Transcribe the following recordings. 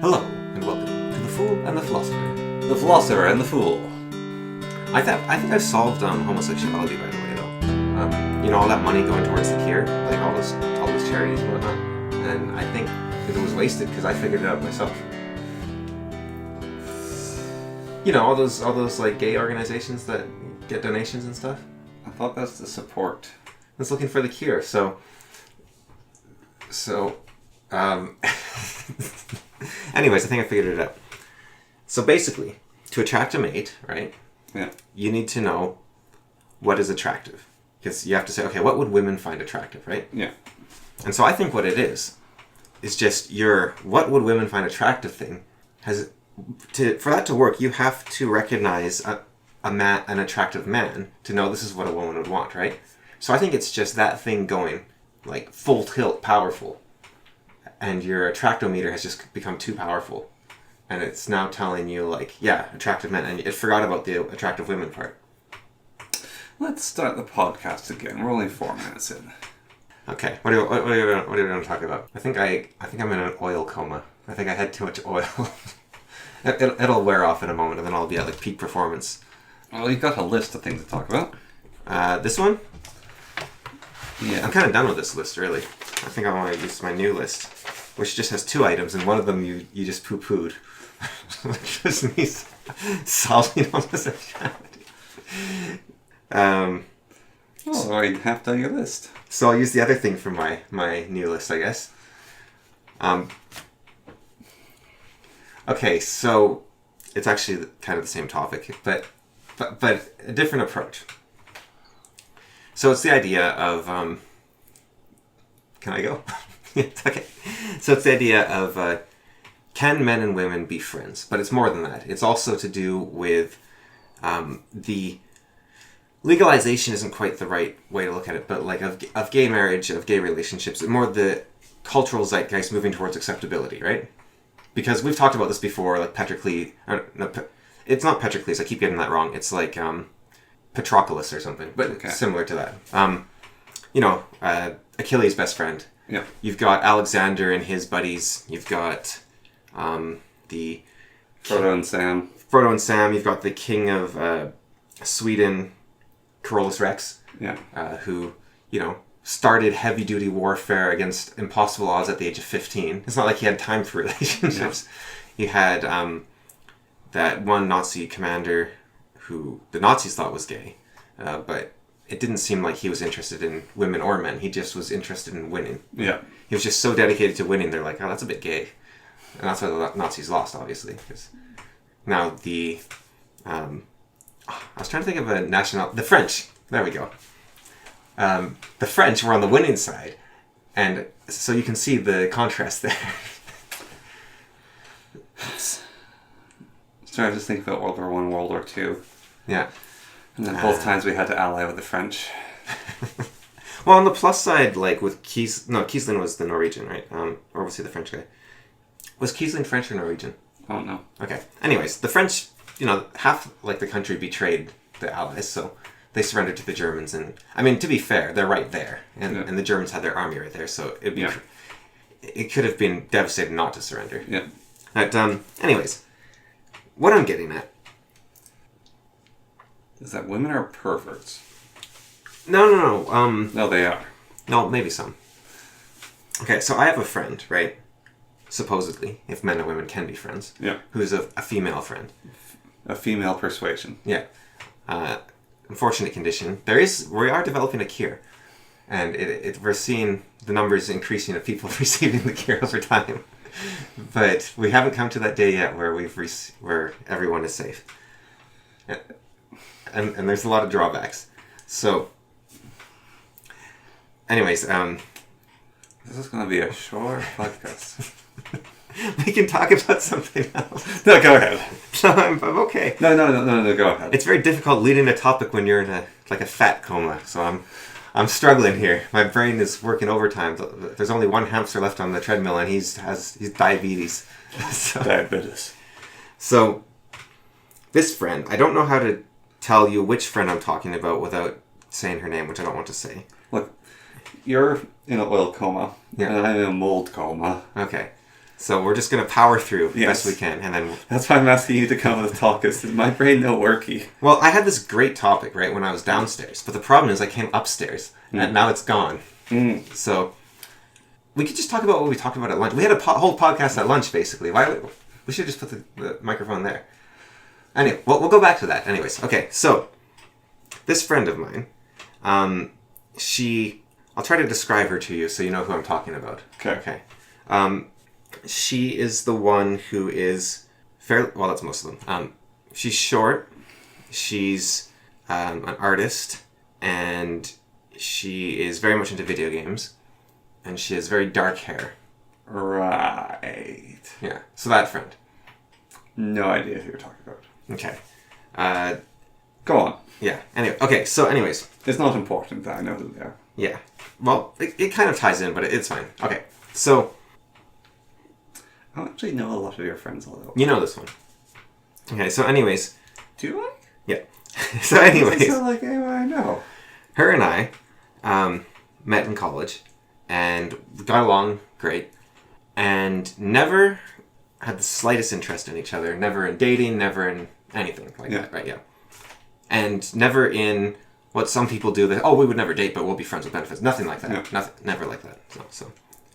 Hello, and welcome to The Fool and the Philosopher. The Philosopher and the Fool. I think I've solved homosexuality, by the way, though. All that money going towards the cure, like all those charities and whatnot. And I think that it was wasted because I figured it out myself. All those like gay organizations that get donations and stuff. I thought that's the support. It's looking for the cure. So. Anyways, I think I figured it out. So basically, to attract a mate, right? Yeah. You need to know what is attractive. Because you have to say, okay, what would women find attractive, right? Yeah. And so I think what it is just your what would women find attractive thing for that to work, you have to recognize an attractive man to know this is what a woman would want, right? So I think it's just that thing going like full tilt powerful. And your attractometer has just become too powerful. And it's now telling you, like, yeah, attractive men. And it forgot about the attractive women part. Let's start the podcast again. We're only 4 minutes in. Okay. What are you going to talk about? I think I'm in an oil coma. I think I had too much oil. It'll wear off in a moment, and then I'll be at, like, peak performance. Well, you've got a list of things to talk about. This one? Yeah. I'm kind of done with this list, really. I think I want to use my new list, which just has 2 items, and one of them you just poo-pooed. Which was me solving homosexuality. I have done your list. So I'll use the other thing from my new list, I guess. Okay, so it's actually kind of the same topic, but a different approach. So it's the idea of... Can I go? Okay. So it's the idea of can men and women be friends? But it's more than that. It's also to do with the legalization isn't quite the right way to look at it, but like of gay marriage, of gay relationships, more the cultural zeitgeist moving towards acceptability, right? Because we've talked about this before, like Patroclus. It's not Patroclus. I keep getting that wrong. It's like Patroclus or something, but okay. Similar to that. Achilles' best friend. Yeah. You've got Alexander and his buddies. You've got the Frodo and Sam. You've got the king of Sweden, Carolus Rex. Yeah. Who started heavy-duty warfare against impossible odds at the age of 15. It's not like he had time for relationships. Yeah. You had that one Nazi commander who the Nazis thought was gay, but it didn't seem like he was interested in women or men. He just was interested in winning. Yeah. He was just so dedicated to winning, they're like, oh, that's a bit gay. And that's why the Nazis lost, obviously. Because now I was trying to think of the French. There we go. The French were on the winning side. And so you can see the contrast there. So I just think about World War I, World War II. Yeah. And then both times we had to ally with the French. Well, on the plus side, like with Kiesling was the Norwegian, right? Or was he the French guy? Was Kiesling French or Norwegian? Oh, no. Okay. Anyways, the French, half like the country betrayed the Allies, so they surrendered to the Germans. And I mean, to be fair, they're right there, and the Germans had their army right there, so it could have been devastating not to surrender. Yeah. But anyways, what I'm getting at is that women are perverts. No. No, they are. No, maybe some. Okay, so I have a friend, right? Supposedly, if men and women can be friends. Yeah. Who's a female friend. A female persuasion. Yeah. Unfortunate condition. We are developing a cure. And we're seeing the numbers increasing of people receiving the cure over time. But we haven't come to that day yet where where everyone is safe. And there's a lot of drawbacks. So, anyways, this is going to be a short podcast. We can talk about something else. No, go ahead. No, I'm okay. No, go ahead. It's very difficult leading a topic when you're in a fat coma. So I'm struggling here. My brain is working overtime. There's only one hamster left on the treadmill, and he's diabetes. Diabetes. So, this friend, I don't know how to tell you which friend I'm talking about without saying her name, which I don't want to say. Look, you're in an oil coma, yeah. and I'm in a mold coma. Okay. So we're just going to power through Yes. best we can. And then, That's why I'm asking you to come with a talk, because my brain no worky. well, I had this great topic, right, when I was downstairs. But the problem is I came upstairs, and now it's gone. So we could just talk about what we talked about at lunch. We had a whole podcast at lunch, basically. We should just put the microphone there. Anyway, we'll go back to that. Anyways, okay, so this friend of mine, I'll try to describe her to you so you know who I'm talking about. Okay. She is the one who is fairly, well, that's most of them. She's short, she's an artist, and she is very much into video games, and she has very dark hair. Right. Yeah, so that friend. No idea who you're talking about. Okay. Go on. Yeah, anyway, okay, so anyways. It's not important that I know who they are. Yeah. Well, it kind of ties in, but it's fine. Okay, so I don't actually know a lot of your friends, although. you know this one. Okay, so anyways. Do I? Yeah. So anyways. Doesn't sound like anyone I know. Her and I met in college and got along great and never had the slightest interest in each other. Never in dating, never in anything like that, right? Yeah. And never in what some people do that, we would never date, but we'll be friends with benefits. Nothing like that. Yeah. Nothing. Never like that.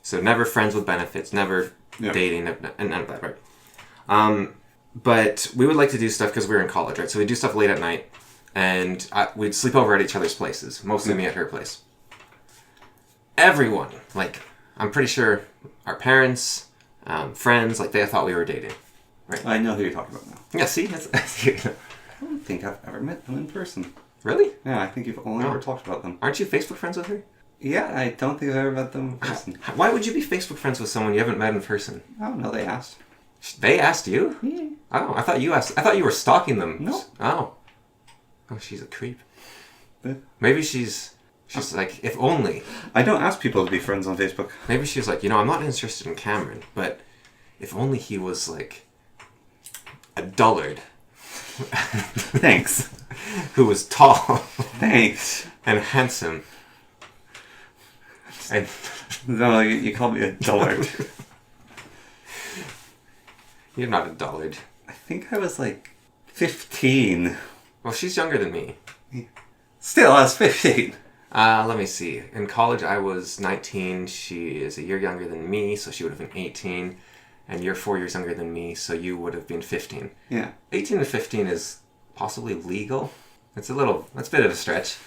So never friends with benefits, never dating, and none of that, right? But we would like to do stuff because we were in college, right? So we'd do stuff late at night, and we'd sleep over at each other's places, mostly me at her place. Everyone, like, I'm pretty sure our parents, friends, like, they thought we were dating, right? I know who you're talking about now. Yeah, see? I don't think I've ever met them in person. Really? Yeah, I think you've only ever talked about them. Aren't you Facebook friends with her? Yeah, I don't think I've ever met them in person. Why would you be Facebook friends with someone you haven't met in person? Oh, no, they asked. They asked you? Yeah. Oh, I thought you asked. I thought you were stalking them. No. Oh, she's a creep. Yeah. Maybe she's like, if only. I don't ask people to be friends on Facebook. Maybe she's like, I'm not interested in Cameron, but if only he was like a dullard. Thanks. Who was tall. Thanks. And handsome. And No, you called me a dullard. you're not a dullard. I think I was like 15. Well, she's younger than me. Still, I was 15. Let me see. In college, I was 19. She is a year younger than me, so she would have been 18. And you're 4 years younger than me, so you would have been 15. Yeah. 18 and 15 is possibly legal. That's a bit of a stretch.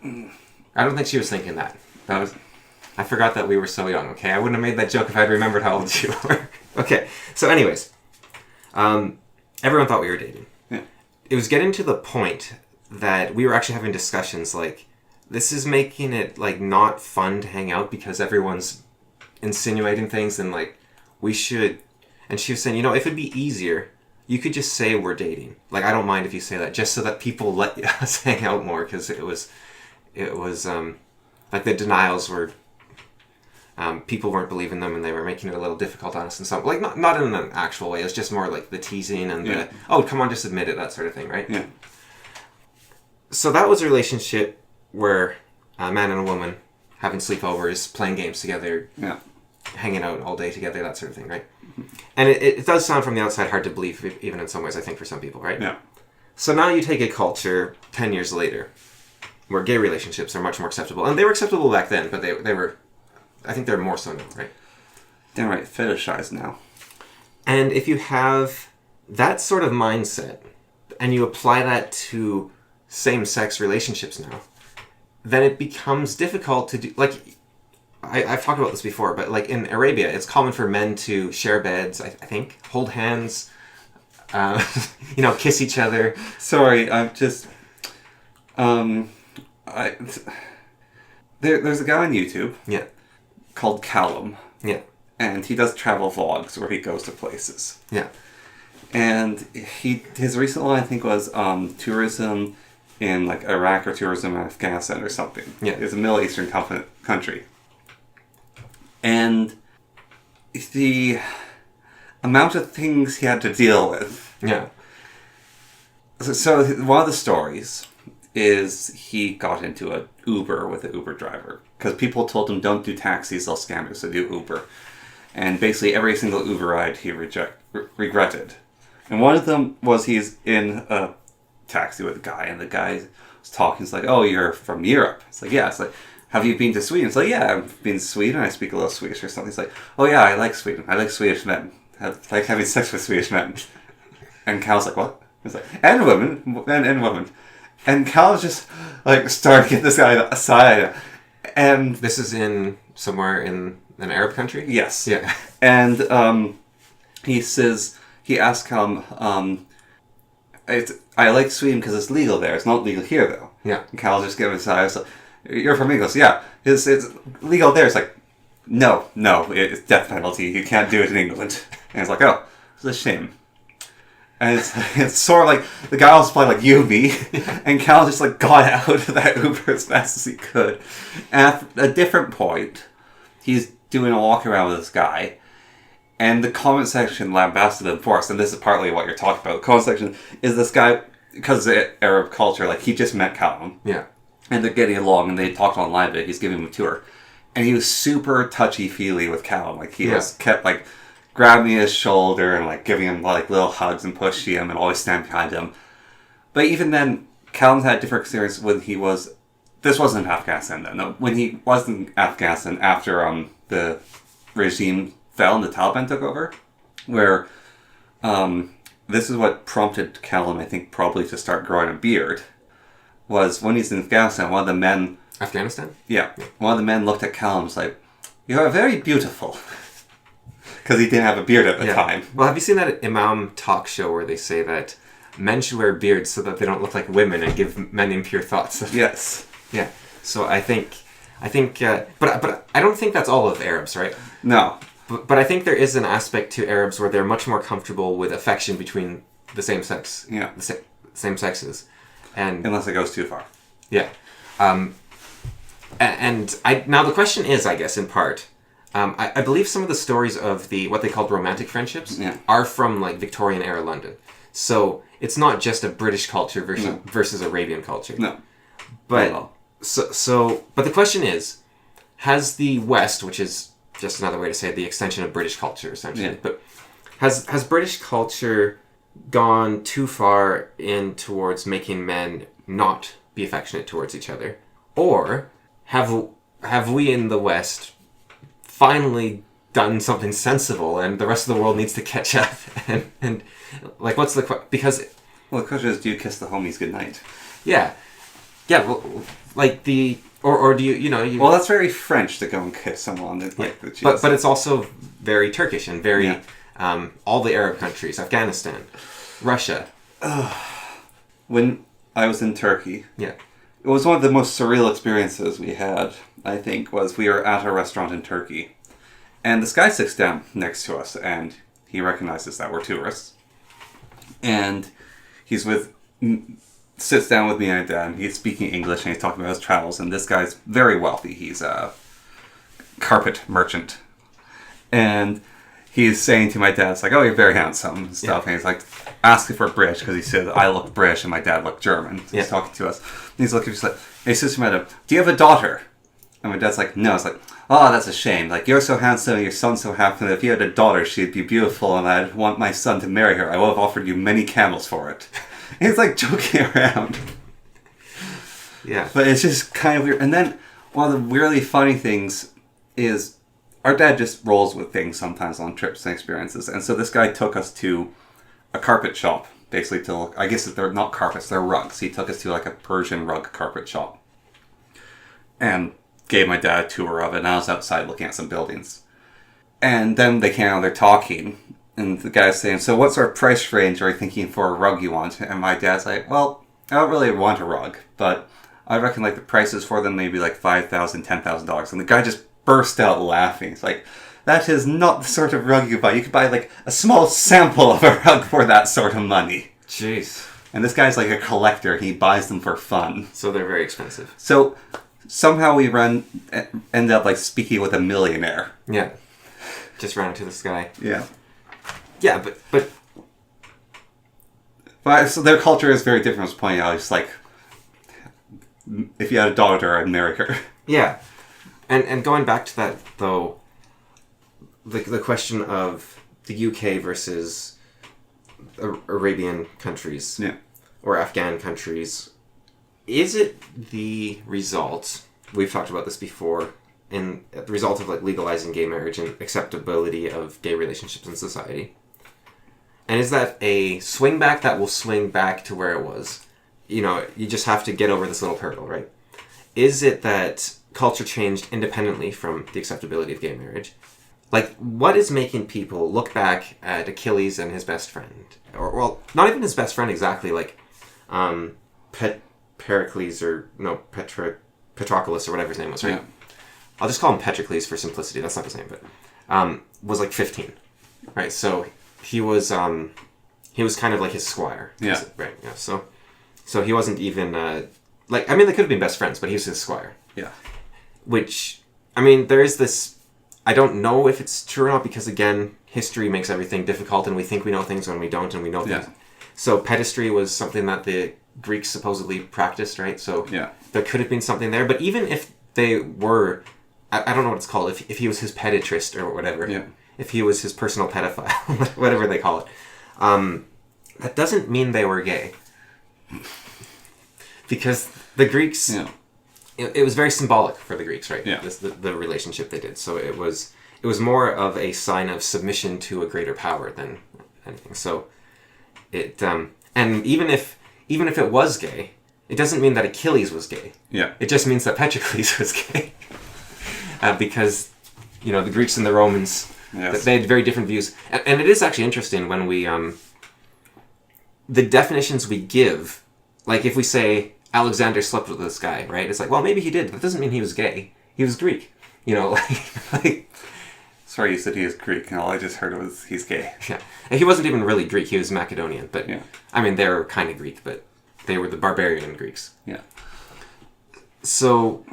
I don't think she was thinking that. I forgot that we were so young, okay? I wouldn't have made that joke if I'd remembered how old you were. Okay, so anyways. Everyone thought we were dating. Yeah. It was getting to the point that we were actually having discussions like, this is making it like not fun to hang out because everyone's insinuating things and like we should, and she was saying, if it'd be easier, you could just say we're dating. Like, I don't mind if you say that, just so that people let us hang out more, because it was like the denials were, people weren't believing them and they were making it a little difficult on us and stuff. Like, not in an actual way, it was just more like the teasing and the, come on, just admit it, that sort of thing, right? Yeah. So that was a relationship where a man and a woman having sleepovers, playing games together, hanging out all day together, that sort of thing, right? And it does sound from the outside hard to believe, even in some ways, I think, for some people, right? Yeah. So now you take a culture 10 years later where gay relationships are much more acceptable. And they were acceptable back then, but they were, I think they're more so now, right? Damn right, fetishized now. And if you have that sort of mindset and you apply that to same-sex relationships now, then it becomes difficult to do, like, I've talked about this before, but like in Arabia, it's common for men to share beds, I think, hold hands, kiss each other. Sorry, I'm just, there's a guy on YouTube. Yeah. Called Callum. Yeah. And he does travel vlogs where he goes to places. Yeah. And his recent one, I think, was tourism in like Iraq or tourism in Afghanistan or something. Yeah. It's a Middle Eastern country. And the amount of things he had to deal with. Yeah. So one of the stories is he got into an Uber with an Uber driver. Because people told him, don't do taxis, they'll scam you, so do Uber. And basically every single Uber ride he regretted. And one of them was he's in a taxi with a guy, and the guy was talking. It's like, oh, you're from Europe. It's like, yeah. It's like, have you been to Sweden? It's like, yeah, I've been to Sweden. I speak a little Swedish or something. It's like, oh yeah, I like Sweden. I like Swedish men. I like having sex with Swedish men. And Cal's like, what? He's like, and women, and women. And Cal just like started to get this guy aside. And this is in somewhere in an Arab country? Yes. Yeah. And he says, he asks Cal, I like Sweden because it's legal there. It's not legal here though. Yeah. And Cal just gives his eyes. Like, you're from England. Yeah. It's legal there. It's like, no, it's death penalty. You can't do it in England. And it's like, oh, it's a shame. And it's sort of like the guy was playing like you, me, and Cal just like got out of that Uber as fast as he could. And at a different point, he's doing a walk around with this guy, and the comment section lambasted him for us. And this is partly what you're talking about. The comment section is this guy, because of the Arab culture, like he just met Callum. Yeah. And they're getting along, and they talked online, but he's giving him a tour. And he was super touchy-feely with Callum. Like, he was kept, like, grabbing his shoulder and, like, giving him, like, little hugs and pushing him and always standing behind him. But even then, Callum had a different experience when he was... This wasn't in Afghanistan, then. No, when he was in Afghanistan after the regime fell and the Taliban took over, where this is what prompted Callum, I think, probably to start growing a beard, was when he's in Afghanistan, one of the men... Afghanistan? Yeah. One of the men looked at Callum and was like, you are very beautiful. Because he didn't have a beard at the time. Well, have you seen that Imam talk show where they say that men should wear beards so that they don't look like women and give men impure thoughts? Yes. Yeah. So I think, but I don't think that's all of Arabs, right? No. But I think there is an aspect to Arabs where they're much more comfortable with affection between the same sex. Yeah. The same sexes. And unless it goes too far. Yeah. Now the question is, I guess, in part, I believe some of the stories of what they called romantic friendships are from like Victorian era London. So it's not just a British culture versus Arabian culture. No. But but the question is, has the West, which is just another way to say it, the extension of British culture essentially, but has British culture gone too far in towards making men not be affectionate towards each other? Or have we in the West finally done something sensible and the rest of the world needs to catch up? And like, what's the... Because... Well, the question is, do you kiss the homies goodnight? Yeah. Yeah, well, like the... Or do you know... Well, that's very French to go and kiss someone. Like the cheese. But it's also very Turkish and very... all the Arab countries, Afghanistan, Russia. When I was in Turkey... Yeah. It was one of the most surreal experiences we had, I think, was we were at a restaurant in Turkey. And this guy sits down next to us, and he recognizes that we're tourists. And sits down with me and my dad, and he's speaking English, and he's talking about his travels. And this guy's very wealthy. He's a carpet merchant. And he's saying to my dad, it's like, oh, you're very handsome and stuff. Yeah. And he's like, asking for British, because he said, I look British, and my dad looked German. So he's talking to us. And he's looking just like, and he says to my dad, do you have a daughter? And my dad's like, no. It's like, oh, that's a shame. Like, you're so handsome, and your son's so handsome. If you had a daughter, she'd be beautiful, and I'd want my son to marry her. I would have offered you many camels for it. And he's like joking around. Yeah. But it's just kind of weird. And then one of the really funny things is our dad just rolls with things sometimes on trips and experiences. And so this guy took us to a carpet shop, basically to look, I guess they're not carpets, they're rugs. He took us to like a Persian rug carpet shop. And gave my dad a tour of it, and I was outside looking at some buildings. And then they came out, they're talking, and the guy's saying, so what sort of price range are you thinking for a rug you want? And my dad's like, well, I don't really want a rug, but I reckon like the prices for them maybe like $5,000, $10,000. And the guy just burst out laughing. It's like, that is not the sort of rug you buy. You could buy like a small sample of a rug for that sort of money. Jeez. And this guy's like a collector, and he buys them for fun. So they're very expensive. So somehow we end up like speaking with a millionaire. Yeah. Just ran into this guy. Yeah. Yeah, but so their culture is very different. I was pointing out, it's like, if you had a daughter, I'd marry her. Yeah. And going back to that, though, the question of the UK versus Arabian countries or Afghan countries, is it the result, we've talked about this before, in the result of like legalizing gay marriage and acceptability of gay relationships in society? And is that a swing back that will swing back to where it was? You know, you just have to get over this little hurdle, right? Is it that culture changed independently from the acceptability of gay marriage? Like, what is making people look back at Achilles and his best friend? Or, well, not even his best friend exactly, like Pericles or, no, Patroclus or whatever his name was, right? Yeah. I'll just call him Patroclus for simplicity, that's not his name, but was like 15, right? So he was kind of like his squire. Yeah. Right, yeah, so he wasn't even, like, I mean, they could have been best friends, but he was his squire. Yeah. Which, I mean, there is this, I don't know if it's true or not, because again, history makes everything difficult, and we think we know things when we don't, and we know things. So pedestry was something that the Greeks supposedly practiced, right? So there could have been something there, but even if they were, I don't know what it's called, if he was his pediatrist or whatever, if he was his personal pedophile, whatever they call it, that doesn't mean they were gay. Because the Greeks, it was very symbolic for the Greeks, right? Yeah. The relationship they did. So it was more of a sign of submission to a greater power than anything. So it, and even if it was gay, it doesn't mean that Achilles was gay. Yeah. It just means that Patroclus was gay. Because, you know, the Greeks and the Romans, they had very different views. And it is actually interesting when we, the definitions we give, like if we say Alexander slept with this guy, right? It's like, well, maybe he did. That doesn't mean he was gay. He was Greek. You know, like Sorry, you said he was Greek, and all I just heard was he's gay. Yeah. And he wasn't even really Greek. He was Macedonian. But, I mean, they were kind of Greek, but they were the barbarian Greeks. Yeah. So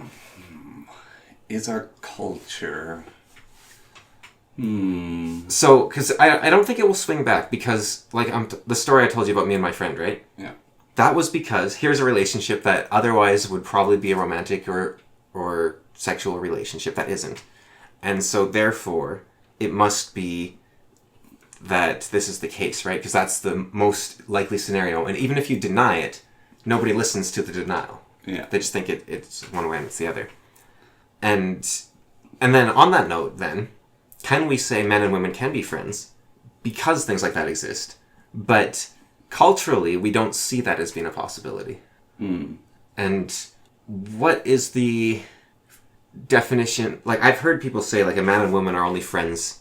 is our culture... So, because I don't think it will swing back, because, like, the story I told you about me and my friend, right? Yeah. That was because here's a relationship that otherwise would probably be a romantic or sexual relationship that isn't. And so, therefore, it must be that this is the case, right? Because that's the most likely scenario. And even if you deny it, nobody listens to the denial. Yeah. They just think it's one way and it's the other. And then on that note, then, can we say men and women can be friends because things like that exist? But culturally, we don't see that as being a possibility. And what is the definition? Like, I've heard people say, like, a man and woman are only friends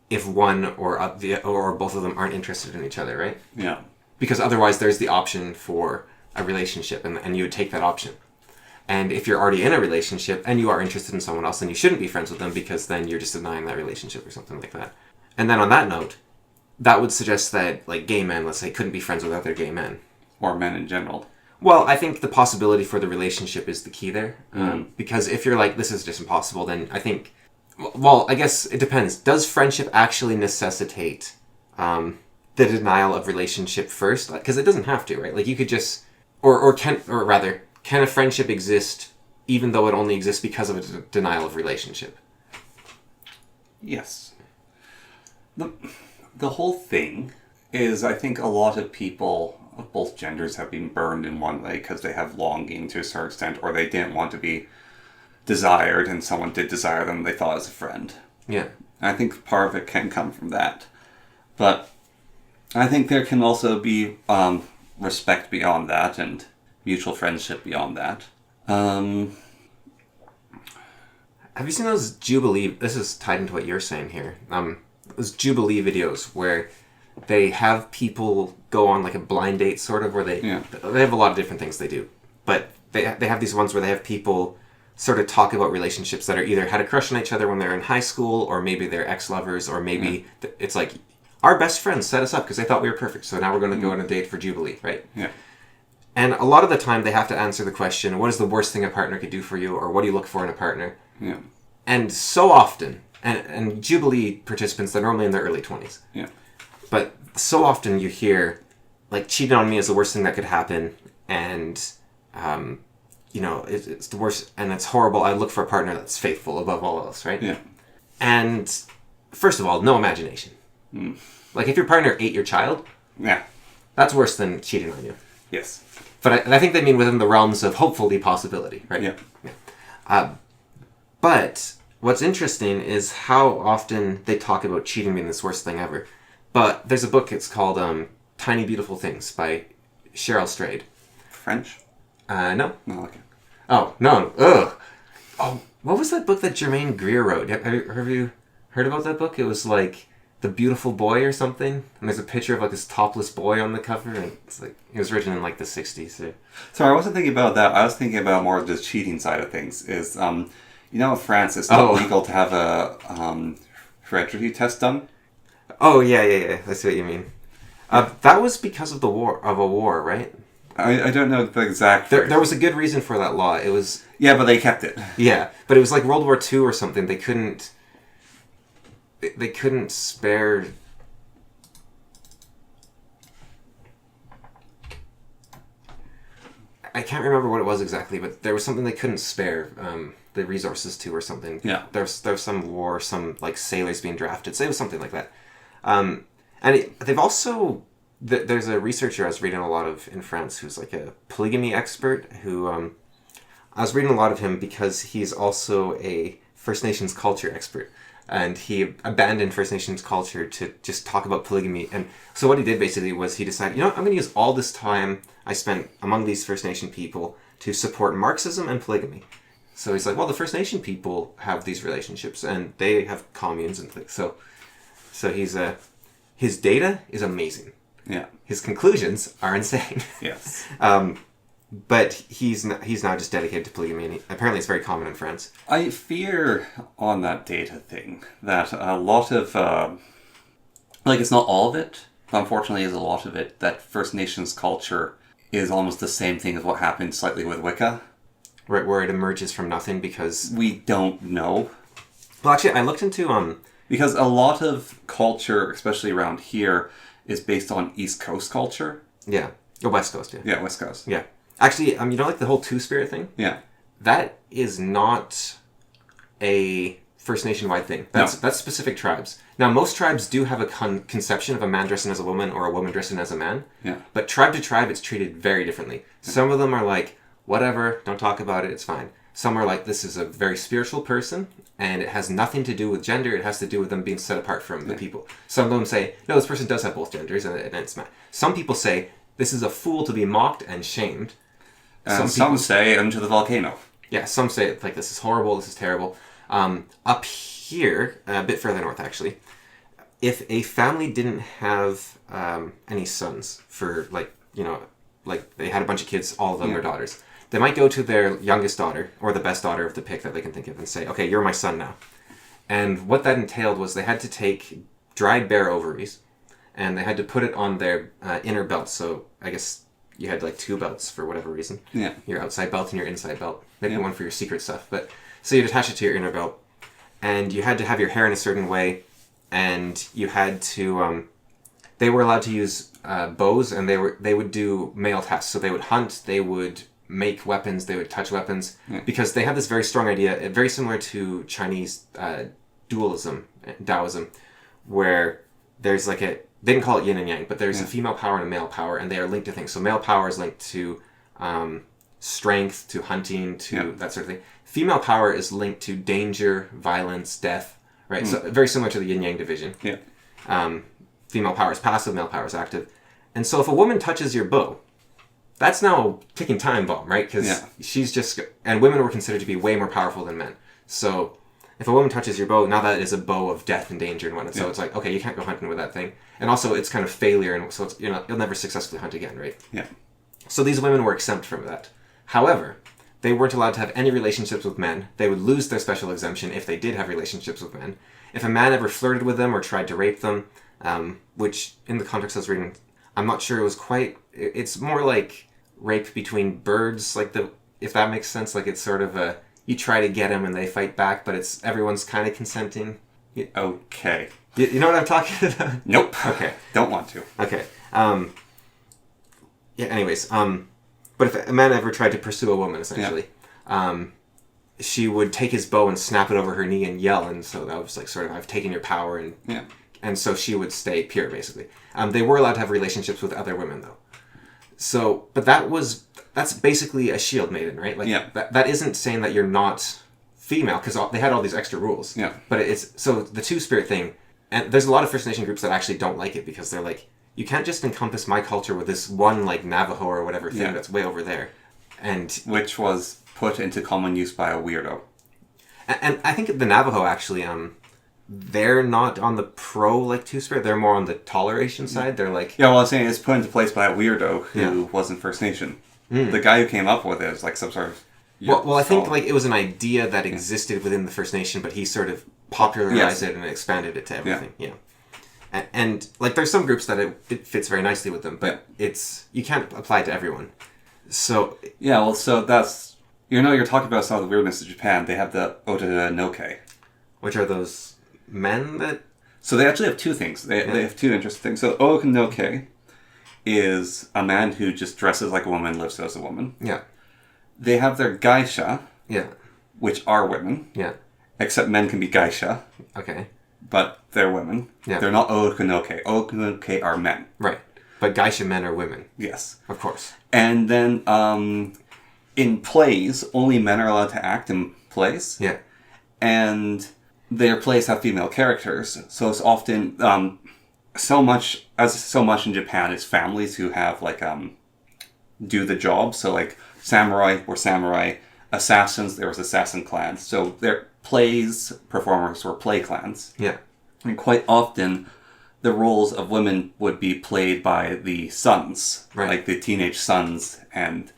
if one or both of them aren't interested in each other, right? Yeah. Because otherwise there's the option for a relationship, and you would take that option. And if you're already in a relationship and you are interested in someone else, then you shouldn't be friends with them, because then you're just denying that relationship or something like that. And then on that note, that would suggest that, like, gay men, let's say, couldn't be friends with other gay men. Or men in general. Well, I think the possibility for the relationship is the key there. Because if you're like, this is just impossible, then I think... Well, I guess it depends. Does friendship actually necessitate the denial of relationship first? Because it doesn't have to, right? Like, you could just... Can a friendship exist even though it only exists because of a denial of relationship? Yes. The whole thing is, I think a lot of people of both genders have been burned in one way because they have longing to a certain extent, or they didn't want to be desired and someone did desire them, they thought as a friend. Yeah. I think part of it can come from that. But I think there can also be respect beyond that and mutual friendship beyond that. Have you seen those Jubilee... This is tied into what you're saying here. Those Jubilee videos where they have people go on like a blind date, sort of, where they have a lot of different things they do. But they have these ones where they have people sort of talk about relationships that are either had a crush on each other when they're in high school, or maybe they're ex-lovers, or maybe it's like, our best friends set us up because they thought we were perfect, so now we're going to go on a date for Jubilee, right? Yeah. And a lot of the time they have to answer the question, what is the worst thing a partner could do for you, or what do you look for in a partner? Yeah. And so often, and Jubilee participants, they're normally in their early 20s. Yeah. But so often you hear, like, cheating on me is the worst thing that could happen, and, you know, it's the worst, and it's horrible. I look for a partner that's faithful above all else, right? Yeah. And first of all, no imagination. Like, if your partner ate your child, Yeah. that's worse than cheating on you. Yes. But I think they mean within the realms of hopefully possibility, right? Yeah. But what's interesting is how often they talk about cheating being the worst thing ever. But there's a book, it's called Tiny Beautiful Things by Cheryl Strayed. French? No. No, okay. Oh, no. Ugh. Oh, what was that book that Germaine Greer wrote? Have you heard about that book? It was like The Beautiful Boy or something. And there's a picture of like this topless boy on the cover. And it's like, it was written in like the 60s. So. Sorry, I wasn't thinking about that. I was thinking about more of the cheating side of things. Is, you know, in France, it's not legal to have a heredity test done. Oh, yeah. I see what you mean. That was because of a war, right? I don't know the exact... There was a good reason for that law. It was... Yeah, but they kept it. Yeah, but it was like World War II or something. They couldn't spare... I can't remember what it was exactly, but there was something they couldn't spare the resources to or something. Yeah. There's some war, some like sailors being drafted. So it was something like that. They've also... There's a researcher I was reading a lot of in France who's like a polygamy expert who... I was reading a lot of him because he's also a First Nations culture expert. And he abandoned First Nations culture to just talk about polygamy. And so what he did basically was he decided, I'm going to use all this time I spent among these First Nation people to support Marxism and polygamy. So he's like, well, the First Nation people have these relationships and they have communes and things. So he's his data is amazing. Yeah. His conclusions are insane. Yes. But he's now just dedicated to polygamy, and apparently it's very common in France. I fear on that data thing that a lot of, it's not all of it, but unfortunately is a lot of it, that First Nations culture is almost the same thing as what happened slightly with Wicca. Right, where it emerges from nothing because... We don't know. Well, actually, I looked into... Because a lot of culture, especially around here, is based on East Coast culture. Yeah. Or West Coast, yeah. Yeah, West Coast. Yeah. Actually, like the whole Two-Spirit thing? Yeah. That is not a First Nation-wide thing. That's specific tribes. Now, most tribes do have a conception of a man dressing as a woman or a woman dressing as a man. Yeah. But tribe to tribe, it's treated very differently. Yeah. Some of them are like, whatever, don't talk about it, it's fine. Some are like, this is a very spiritual person, and it has nothing to do with gender, it has to do with them being set apart from the people. Some of them say, no, this person does have both genders, and it's not. Some people say, this is a fool to be mocked and shamed. Some say, into the volcano. Yeah, some say, like, this is horrible, this is terrible. Up here, a bit further north, actually, if a family didn't have any sons for, like they had a bunch of kids, all of them were daughters, they might go to their youngest daughter, or the best daughter of the pick that they can think of, and say, okay, you're my son now. And what that entailed was they had to take dried bear ovaries, and they had to put it on their inner belt, so I guess... You had like two belts for whatever reason. Yeah. Your outside belt and your inside belt. Maybe one for your secret stuff. But so you'd attach it to your inner belt. And you had to have your hair in a certain way. And you had to... they were allowed to use bows, and they would do male tasks. So they would hunt, they would make weapons, they would touch weapons. Yeah. Because they had this very strong idea, very similar to Chinese dualism, Taoism, where there's like a... They didn't call it yin and yang, but there's a female power and a male power, and they are linked to things. So male power is linked to strength, to hunting, to that sort of thing. Female power is linked to danger, violence, death, right? So very similar to the yin-yang division. Yeah. Female power is passive, male power is active. And so if a woman touches your bow, that's now a ticking time bomb, right? Because she's just... And women were considered to be way more powerful than men. So... If a woman touches your bow, now that is a bow of death and danger and whatnot. So it's like, okay, you can't go hunting with that thing. And also, it's kind of failure, and so it's, you'll never successfully hunt again, right? Yeah. So these women were exempt from that. However, they weren't allowed to have any relationships with men. They would lose their special exemption if they did have relationships with men. If a man ever flirted with them or tried to rape them, which in the context I was reading, I'm not sure it was quite... It's more like rape between birds, if that makes sense. Like it's sort of a... You try to get them and they fight back, but everyone's kind of consenting. Okay. You know what I'm talking about? Nope. Okay. Don't want to. Okay. Anyways. But if a man ever tried to pursue a woman, essentially, she would take his bow and snap it over her knee and yell, and so that was like sort of, I've taken your power, and so she would stay pure, basically. They were allowed to have relationships with other women, though. So, but that's basically a shield maiden, right? Like, that isn't saying that you're not female, because they had all these extra rules. Yeah. But it's, so the two-spirit thing, and there's a lot of First Nation groups that actually don't like it, because they're like, you can't just encompass my culture with this one, like, Navajo or whatever thing that's way over there. And which was put into common use by a weirdo. And I think the Navajo, actually, they're not on the pro, like, two-spirit. They're more on the toleration side. They're like... Yeah, well, I was saying it's put into place by a weirdo who wasn't First Nation. The guy who came up with it was, like, some sort of... Well, I think, like, it was an idea that existed within the First Nation, but he sort of popularized it and expanded it to everything. Yeah. And like, there's some groups that it fits very nicely with them, but you can't apply it to everyone. So... Yeah, well, so that's... you're talking about some of the weirdness of Japan. They have the Otanoke. Which are those men that... So they actually have two things. They have two interesting things. So Otanoke is a man who just dresses like a woman, lives as a woman. Yeah. They have their geisha, which are women. Yeah. Except men can be geisha. Okay. But they're women. Yeah. They're not Otanoke. Otanoke are men. Right. But geisha men are women. Yes. Of course. And then in plays, only men are allowed to act in plays. Yeah. And their plays have female characters. So it's often so much in Japan is families who have like do the job. So like samurai were samurai, assassins, there was assassin clans. So their plays performers were play clans. Yeah. And quite often the roles of women would be played by the sons, like the teenage sons and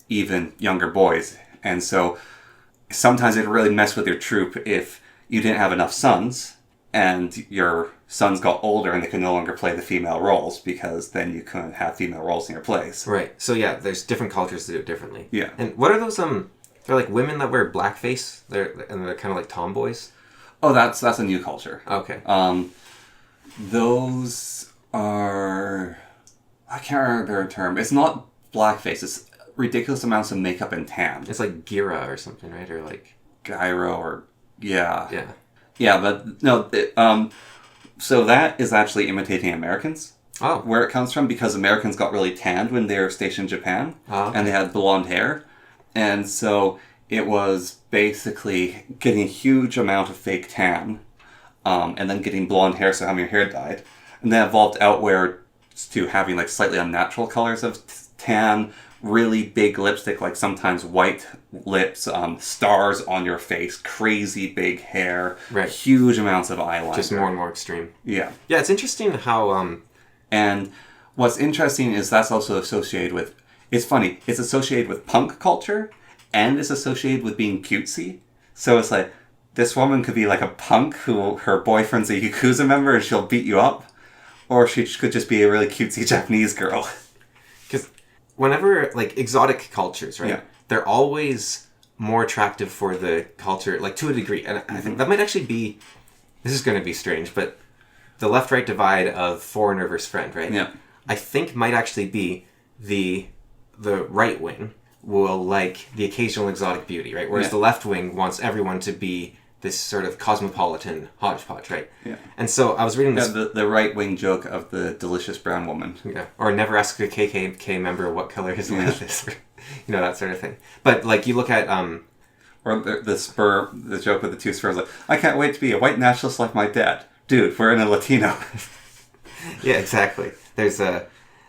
even younger boys. And so sometimes it really messed with your troupe if you didn't have enough sons and your sons got older and they could no longer play the female roles, because then you couldn't have female roles in your plays. Right. So yeah, there's different cultures that do it differently. Yeah. And what are those they're like women that wear blackface? They're kind of like tomboys? Oh, that's a new culture. Okay. Those are... I can't remember their term. It's not blackface. It's ridiculous amounts of makeup and tan. It's like Gira or something, right? Or like... Gyro or... Yeah. Yeah. Yeah, but no... so that is actually imitating Americans. Oh. Where it comes from, because Americans got really tanned when they were stationed in Japan. Oh, okay. And they had blonde hair. And so it was basically getting a huge amount of fake tan, and then getting blonde hair, so having your hair dyed. And then evolved outward to having like slightly unnatural colors of tan, really big lipstick, like sometimes white lips, stars on your face, crazy big hair, huge amounts of eyeliner. Just more and more extreme. Yeah. Yeah, it's interesting how... And what's interesting is that's also associated with... It's funny, it's associated with punk culture, and it's associated with being cutesy. So it's like, this woman could be like a punk who her boyfriend's a Yakuza member and she'll beat you up. Or she could just be a really cutesy Japanese girl. Because whenever, like, exotic cultures, right? Yeah. They're always more attractive for the culture, like, to a degree. And I think that might actually be... This is going to be strange, but the left-right divide of foreigner versus friend, right? Yeah. I think might actually be the right wing will like the occasional exotic beauty, right? Whereas the left wing wants everyone to be this sort of cosmopolitan hodgepodge, right? Yeah. And so I was reading this... Yeah, the right wing joke of the delicious brown woman. Yeah. Or never ask a KKK member what color his laugh is. You know, that sort of thing. But, like, you look at... Or the joke with the two spurs, like, I can't wait to be a white nationalist like my dad. Dude, we're in a Latino. Yeah, exactly. There's a...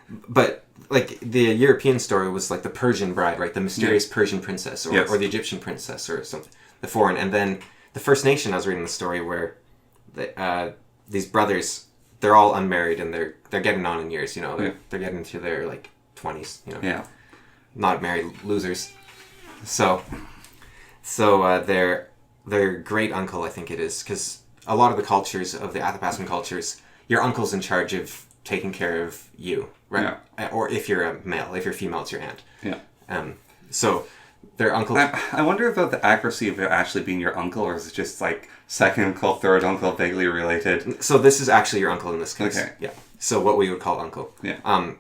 But... Like, the European story was like the Persian bride, right? The mysterious Persian princess, or the Egyptian princess, or something. The foreign. And then the First Nation, I was reading the story where these brothers, they're all unmarried and they're getting on in years, you know. They're getting into their, like, 20s, you know. Yeah. Not married losers. So their great uncle, I think it is, because a lot of the cultures of the Athabascan cultures, your uncle's in charge of taking care of you, right? Yeah. Or if you're a male, if you're female, it's your aunt. Yeah. So their uncle... I wonder about the accuracy of it actually being your uncle, or is it just like second uncle, third uncle, vaguely related? So this is actually your uncle in this case. Okay. Yeah. So what we would call uncle. Yeah.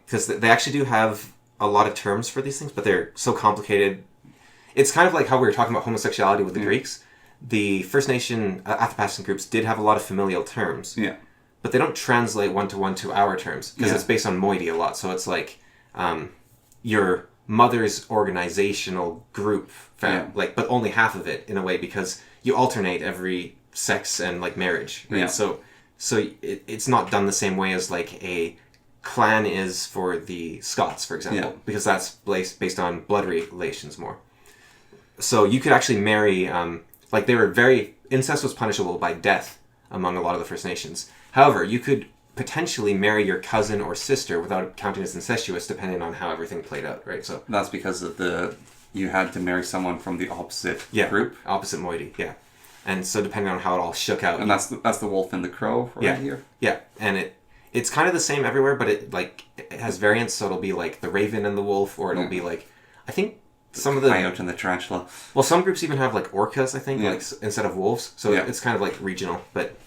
Because they actually do have a lot of terms for these things, but they're so complicated. it's kind of like how we were talking about homosexuality with the Greeks. The First Nation Athabascan groups did have a lot of familial terms. Yeah. But they don't translate one-to-one to our terms because it's based on moiety a lot. So it's like your mother's organizational group, like, but only half of it in a way because you alternate every sex and like marriage. Right? Yeah. So it's not done the same way as like a clan is for the Scots, for example, because that's based on blood relations more. So you could actually marry, like they were incest was punishable by death among a lot of the First Nations. However, you could potentially marry your cousin or sister without counting as incestuous, depending on how everything played out, right? So that's because of you had to marry someone from the opposite group? Opposite moiety, yeah. And so depending on how it all shook out. And that's the wolf and the crow here? Yeah, and it's kind of the same everywhere, but it has variants, so it'll be like the raven and the wolf, or it'll be like, I think some of the coyote and the tarantula. Well, some groups even have like orcas, I think, like instead of wolves. So it's kind of like regional. But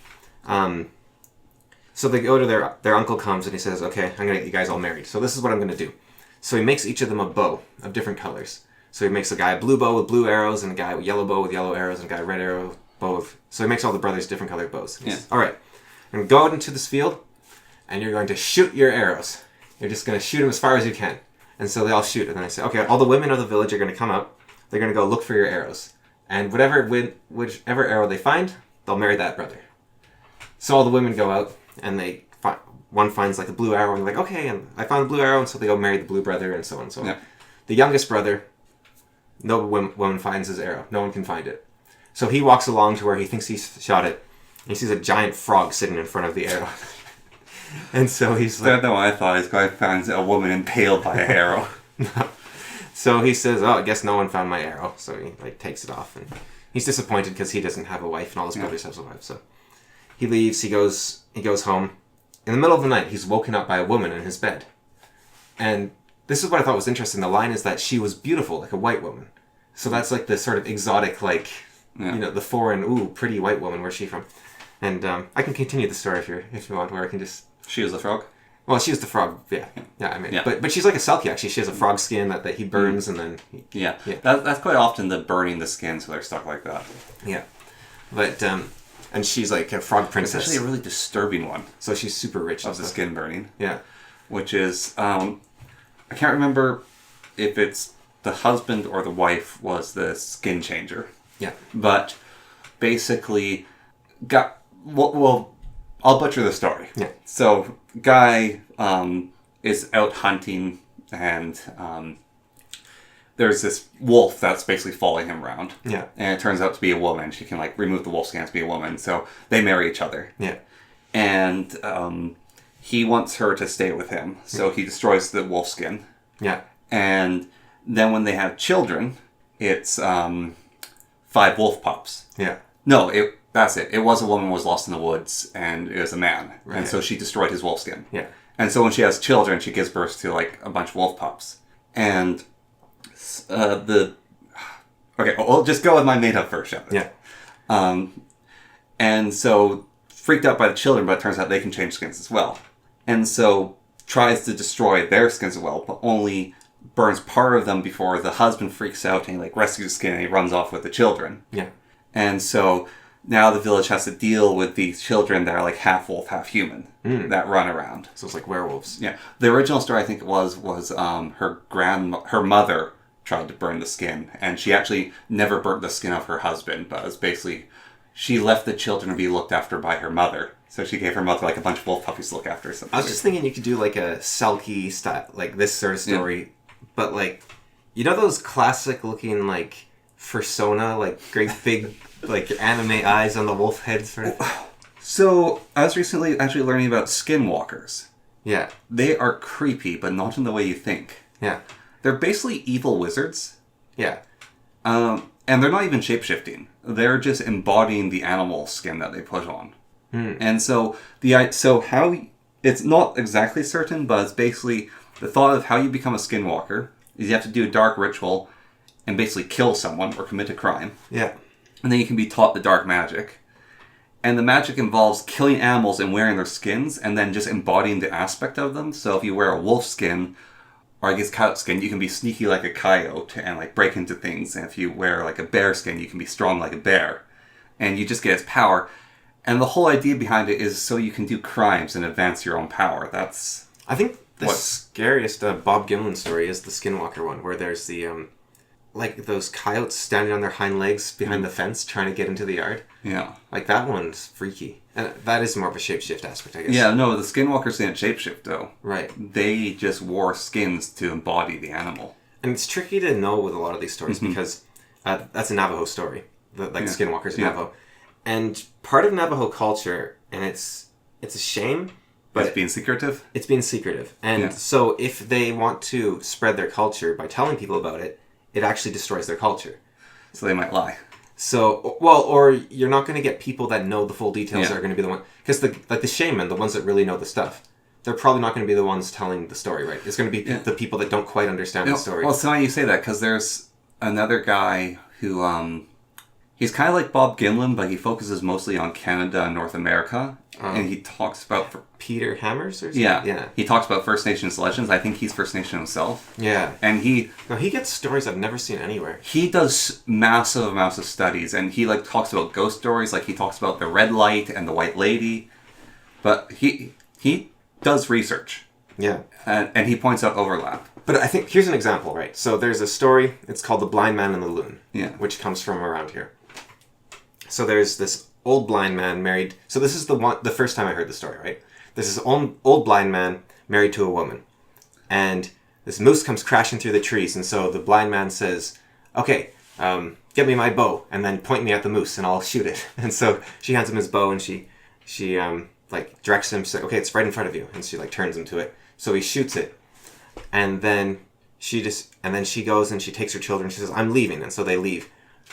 so they go to their uncle comes and he says, "Okay, I'm gonna get you guys all married. So this is what I'm gonna do." So he makes each of them a bow of different colors. So he makes a guy a blue bow with blue arrows, and a guy a yellow bow with yellow arrows, and a guy a red arrow bow with. So he makes all the brothers different colored bows. He says, "All right, I'm gonna go out into this field, and you're going to shoot your arrows. You're just gonna shoot them as far as you can." And so they all shoot, and then I say, "Okay, all the women of the village are going to come up. They're going to go look for your arrows. And whichever arrow they find, they'll marry that brother." So all the women go out, and one finds like a blue arrow, and they're like, "Okay, and I found the blue arrow," and so they go marry the blue brother, and so on and so on. Yeah. The youngest brother, no woman finds his arrow. No one can find it. So he walks along to where he thinks he's shot it, and he sees a giant frog sitting in front of the arrow. And so he's like... That's what I thought. This guy finds a woman impaled by an arrow. No. So he says, "Oh, I guess no one found my arrow." So he like takes it off, and he's disappointed because he doesn't have a wife, and all his brothers have a wife. So he leaves. He goes home. In the middle of the night, he's woken up by a woman in his bed. And this is what I thought was interesting. The line is that she was beautiful, like a white woman. So that's like the sort of exotic, like the foreign, pretty white woman. Where's she from? And I can continue the story if you want, where I can just... She was a frog? Well, she was the frog, but she's like a Selkie, actually. She has a frog skin that he burns, and then... That's quite often the burning the skin, so they're stuck like that. Yeah. But, and she's like a frog princess. It's actually a really disturbing one. So she's super rich. Of the skin burning. Yeah. Which is, I can't remember if it's the husband or the wife was the skin changer. Yeah. But basically, I'll butcher the story. Yeah. So, guy is out hunting, and there's this wolf that's basically following him around. Yeah. And it turns out to be a woman. She can remove the wolf skin to be a woman. So they marry each other. Yeah. And he wants her to stay with him. So he destroys the wolf skin. Yeah. And then when they have children, it's 5 wolf pups. Yeah. No, that's it. It was a woman who was lost in the woods, and it was a man. Right. And so she destroyed his wolf skin. Yeah. And so when she has children, she gives birth to a bunch of wolf pups. And I'll just go with my made-up version. Yeah. And so freaked out by the children, but it turns out they can change skins as well. And so tries to destroy their skins as well, but only burns part of them before the husband freaks out and he rescues the skin and he runs off with the children. Yeah. And so now the village has to deal with these children that are half wolf, half human that run around. So it's like werewolves. Yeah. The original story, I think it was her mother tried to burn the skin, and she actually never burnt the skin of her husband, but it was basically she left the children to be looked after by her mother. So she gave her mother a bunch of wolf puppies to look after. I was just thinking you could do a Selkie style, this sort of story, but those classic looking fursona, great big anime eyes on the wolf head sort of. So I was recently actually learning about skinwalkers. Yeah. They are creepy, but not in the way you think. Yeah. They're basically evil wizards. Yeah. And they're not even shape-shifting. They're just embodying the animal skin that they put on. And so it's not exactly certain, but it's basically the thought of how you become a skinwalker is you have to do a dark ritual and basically kill someone or commit a crime. Yeah. And then you can be taught the dark magic. And the magic involves killing animals and wearing their skins and then just embodying the aspect of them. So if you wear a wolf skin or I guess coyote skin, you can be sneaky like a coyote and like break into things. And if you wear like a bear skin, you can be strong like a bear. And you just get its power. And the whole idea behind it is so you can do crimes and advance your own power. That's... I think the scariest Bob Gimlin story is the Skinwalker one, where there's the, like those coyotes standing on their hind legs behind the fence trying to get into the yard. Yeah. Like, that one's freaky. And that is more of a shapeshift aspect, I guess. Yeah, no, the Skinwalkers didn't shapeshift, though. Right. They just wore skins to embody the animal. And it's tricky to know with a lot of these stories because that's a Navajo story. Skinwalkers in Navajo. And part of Navajo culture, and it's a shame, but... It's being secretive? It's being secretive. And so if they want to spread their culture by telling people about it, it actually destroys their culture. So they might lie. So, well, or you're not going to get people that know the full details that are going to be the one... Because the shaman, the ones that really know the stuff, they're probably not going to be the ones telling the story, right? It's going to be the people that don't quite understand the story. Well, it's funny you say that, because there's another guy who... he's kind of like Bob Gimlin, but he focuses mostly on Canada and North America. And he talks about... Peter Hammers or something? Yeah. He talks about First Nations legends. I think he's First Nation himself. Yeah. And he gets stories I've never seen anywhere. He does massive amounts of studies, and he like talks about ghost stories. Like he talks about the red light and the white lady. But he does research. Yeah. And he points out overlap. But I think... Here's an example, right? So there's a story, it's called The Blind Man and the Loon. Yeah. Which comes from around here. So there's this old blind man married... So this is the first time I heard the story, right? This is old blind man married to a woman. And this moose comes crashing through the trees. And so the blind man says, okay, get me my bow and then point me at the moose and I'll shoot it. And so she hands him his bow and she directs him. She's like, okay, it's right in front of you. And she like turns him to it. So he shoots it. And then she goes and she takes her children. She says, I'm leaving. And so they leave.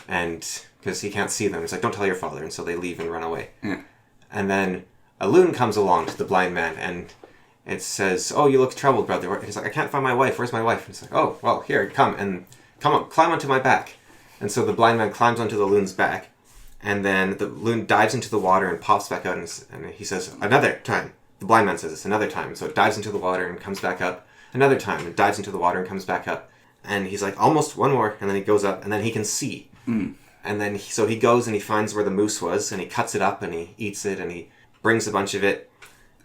And because he can't see them. He's like, don't tell your father. And so they leave and run away. Yeah. And then a loon comes along to the blind man and it says, oh, you look troubled, brother. And he's like, I can't find my wife. Where's my wife? And he's like, oh, well, here, come on, climb onto my back. And so the blind man climbs onto the loon's back. And then the loon dives into the water and pops back out. And he says, another time. The blind man says this, another time. So it dives into the water and comes back up. Another time. It dives into the water and comes back up. And he's like, almost one more. And then he goes up and then he can see. Mm. And then so he goes and he finds where the moose was and he cuts it up and he eats it and he brings a bunch of it,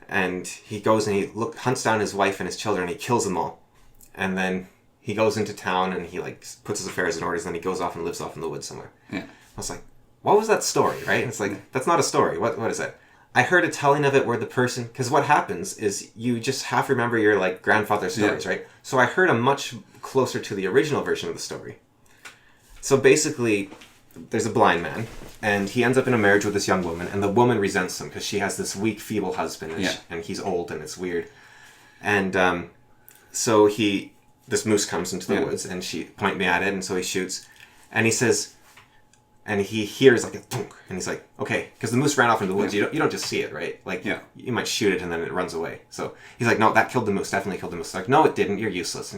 and he goes and he hunts down his wife and his children and he kills them all. And then he goes into town and he like puts his affairs in order, and then he goes off and lives off in the woods somewhere. Yeah. I was like, what was that story, right? And it's like, that's not a story. What is that? I heard a telling of it where the person... Because what happens is you just half remember your like grandfather's stories, right? So I heard a much closer to the original version of the story. So basically... There's a blind man, and he ends up in a marriage with this young woman, and the woman resents him because she has this weak, feeble husband, and he's old, and it's weird. And so this moose comes into the woods, and she point me at it, and so he shoots, and he says, and he hears like a thunk, and he's like, okay, because the moose ran off into the woods. You don't just see it, right? Like you might shoot it, and then it runs away. So he's like, no, that killed the moose. Definitely killed the moose. Like, no, it didn't. You're useless.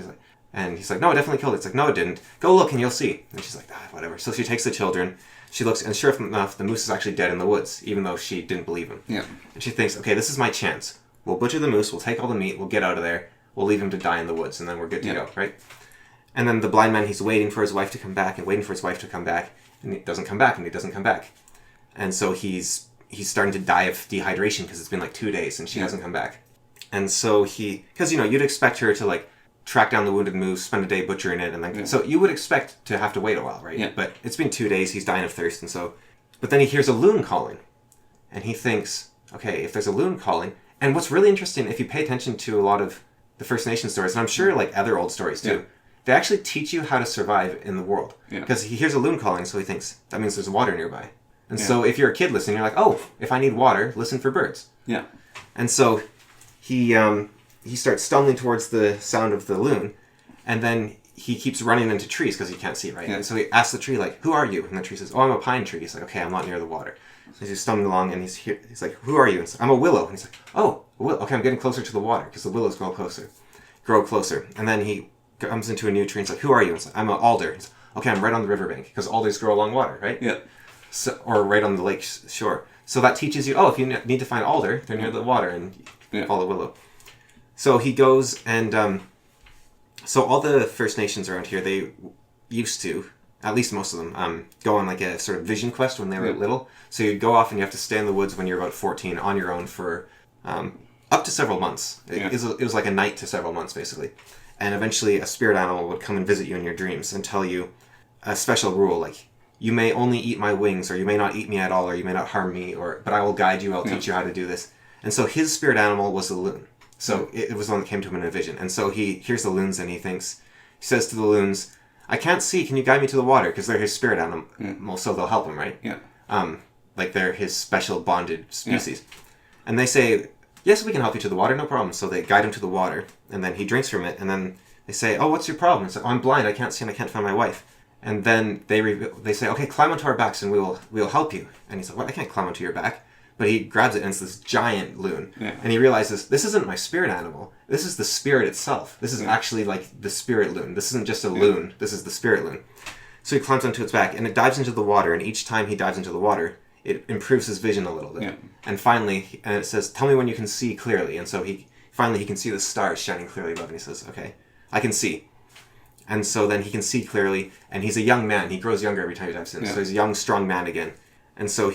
And he's like, no, it definitely killed it. It's like, no, it didn't. Go look and you'll see. And she's like, whatever. So she takes the children. She looks, and sure enough, the moose is actually dead in the woods, even though she didn't believe him. Yeah. And she thinks, okay, this is my chance. We'll butcher the moose. We'll take all the meat. We'll get out of there. We'll leave him to die in the woods, and then we're good to go, right? And then the blind man, he's waiting for his wife to come back and waiting for his wife to come back, and he doesn't come back, and he doesn't come back. And so he's starting to die of dehydration because it's been like 2 days, and she hasn't come back. And so because, you'd expect her to like track down the wounded moose, spend a day butchering it, and then... So you would expect to have to wait a while, right? Yeah. But it's been 2 days, he's dying of thirst, and so... But then he hears a loon calling, and he thinks, okay, if there's a loon calling... And what's really interesting, if you pay attention to a lot of the First Nation stories, and I'm sure like other old stories too, they actually teach you how to survive in the world. Because he hears a loon calling, so he thinks, that means there's water nearby. And so if you're a kid listening, you're like, oh, if I need water, listen for birds. Yeah. And so he starts stumbling towards the sound of the loon, and then he keeps running into trees because he can't see, right? Yeah. And so he asks the tree, like, who are you? And the tree says, oh, I'm a pine tree. He's like, okay, I'm not near the water. So he's stumbling along, and he's like, who are you? And I'm a willow. And he's like, oh, a willow. Okay, I'm getting closer to the water because the willows grow closer. And then he comes into a new tree, and he's like, who are you? And I'm an alder. He's like, okay, I'm right on the riverbank because alders grow along water, right? Yeah. So, or right on the lake shore. So that teaches you, if you need to find alder, they're near the water, and follow willow. So he goes and So all the First Nations around here, they used to, at least most of them, go on like a sort of vision quest when they were little. So you'd go off and you have to stay in the woods when you're about 14 on your own for up to several months. It was like a night to several months, basically. And eventually a spirit animal would come and visit you in your dreams and tell you a special rule, like, you may only eat my wings, or you may not eat me at all, or you may not harm me, but I will guide you, I'll teach you how to do this. And so his spirit animal was the loon. So it was the one that came to him in a vision. And so he hears the loons and he says to the loons, I can't see, can you guide me to the water? Because they're his spirit animal, so they'll help him, right? Yeah. Like they're his special bonded species. Yeah. And they say, yes, we can help you to the water, no problem. So they guide him to the water, and then he drinks from it, and then they say, oh, what's your problem? It's like, oh, I'm blind, I can't see, and I can't find my wife. And then they say, okay, climb onto our backs and we'll help you. And he's like, what? I can't climb onto your back. But he grabs it and it's this giant loon. Yeah. And he realizes, this isn't my spirit animal. This is the spirit itself. This is actually like the spirit loon. This isn't just a loon. This is the spirit loon. So he climbs onto its back and it dives into the water. And each time he dives into the water, it improves his vision a little bit. Yeah. And finally, and it says, tell me when you can see clearly. And so he can see the stars shining clearly above. And he says, okay, I can see. And so then he can see clearly, and he's a young man. He grows younger every time he dives in. Yeah. So he's a young, strong man again. And so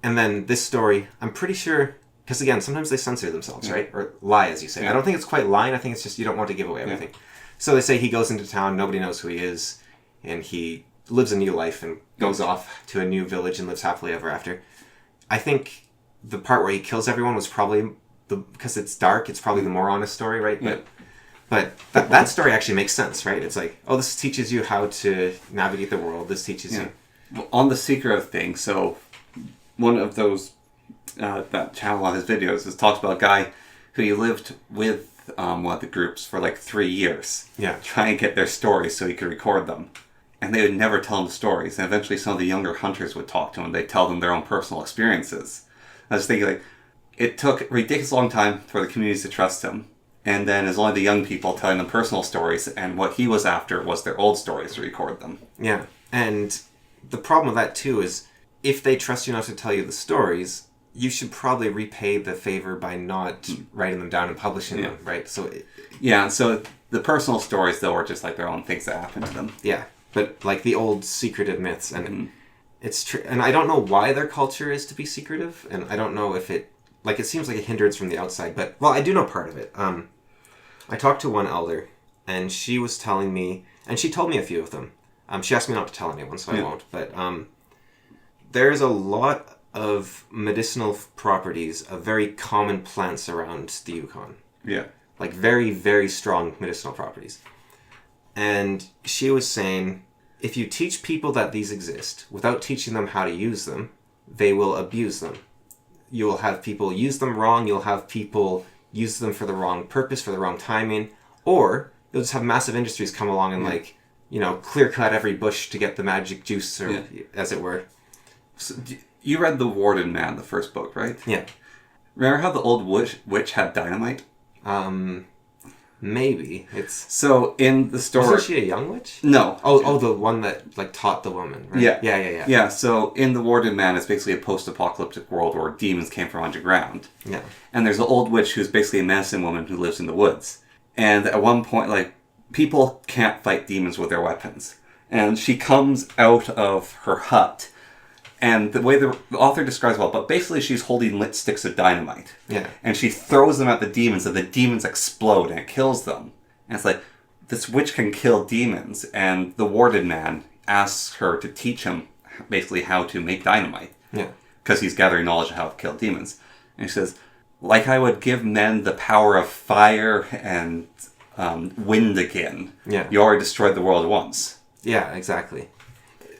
and then this story, I'm pretty sure, because again, sometimes they censor themselves, right? Or lie, as you say. Yeah. I don't think it's quite lying. I think it's just you don't want to give away everything. Yeah. So they say he goes into town, nobody knows who he is, and he lives a new life and goes off to a new village and lives happily ever after. I think the part where he kills everyone was probably, because it's dark, it's probably the more honest story, right? Yeah. But that story actually makes sense, right? It's like, oh, this teaches you how to navigate the world. This teaches you. Well, on the secret thing, so one of those, that channel on his videos has talked about a guy who he lived with one of the groups for like 3 years. Yeah. Trying to get their stories so he could record them. And they would never tell him stories. And eventually some of the younger hunters would talk to him. They'd tell them their own personal experiences. I was thinking, like, it took a ridiculous long time for the communities to trust him. And then it's only the young people telling them personal stories, and what he was after was their old stories to record them. Yeah, and the problem with that too is, if they trust you enough to tell you the stories, you should probably repay the favor by not writing them down and publishing them, right? So so the personal stories, though, are just like their own things that happen to them. Yeah, but like the old secretive myths, and it's true. And I don't know why their culture is to be secretive, and I don't know if it seems like a hindrance from the outside, but, well, I do know part of it. I talked to one elder, and she was telling me, and she told me a few of them. She asked me not to tell anyone, so I won't. But there's a lot of medicinal properties of very common plants around the Yukon. Yeah. Like very, very strong medicinal properties. And she was saying, if you teach people that these exist, without teaching them how to use them, they will abuse them. You will have people use them wrong, you'll have people use them for the wrong purpose, for the wrong timing, or you'll just have massive industries come along and clear cut every bush to get the magic juice, or as it were. So, you read The Warden Man, the first book, right? Yeah. Remember how the old witch had dynamite? Maybe. So in the story... Wasn't she a young witch? No. Oh, the one that taught the woman, right? Yeah. Yeah, so in The Warden Man, it's basically a post-apocalyptic world where demons came from underground. Yeah. And there's an old witch who's basically a medicine woman who lives in the woods. And at one point, people can't fight demons with their weapons. And she comes out of her hut, and the way the author describes it, but basically she's holding lit sticks of dynamite. Yeah. And she throws them at the demons, and the demons explode, and it kills them. And it's like, this witch can kill demons, and the Warden Man asks her to teach him basically how to make dynamite. Yeah. Because he's gathering knowledge of how to kill demons. And she says, like I would give men the power of fire and wind again. Yeah. You already destroyed the world once. Yeah, exactly.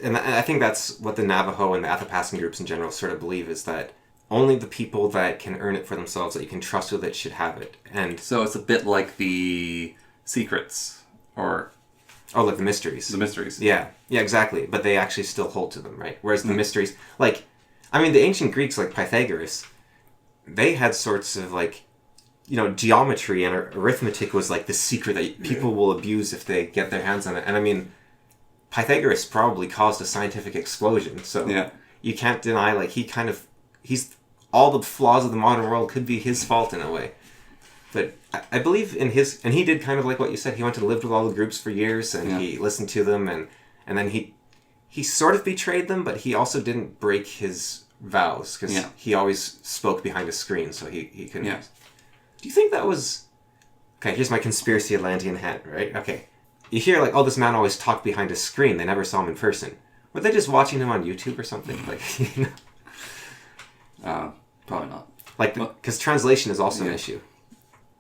And I think that's what the Navajo and the Athapascan groups in general sort of believe, is that only the people that can earn it for themselves, that you can trust with it, should have it. And so it's a bit like the secrets, or... Oh, like the mysteries. The mysteries. Yeah, exactly. But they actually still hold to them, right? Whereas the mysteries... the ancient Greeks, like Pythagoras, they had sorts of, geometry and arithmetic was, the secret that people will abuse if they get their hands on it. And, Pythagoras probably caused a scientific explosion, so you can't deny, he's all the flaws of the modern world could be his fault in a way. But I believe in his... And he did kind of like what you said. He went and lived with all the groups for years, and he listened to them, and then he sort of betrayed them, but he also didn't break his vows, because he always spoke behind a screen, so he couldn't... Yeah. Do you think that was... Okay, here's my conspiracy Atlantean hat, right? Okay. You hear, like, oh, this man always talked behind a screen. They never saw him in person. Were they just watching him on YouTube or something? Like, you know? Probably not. Like, because translation is also an issue.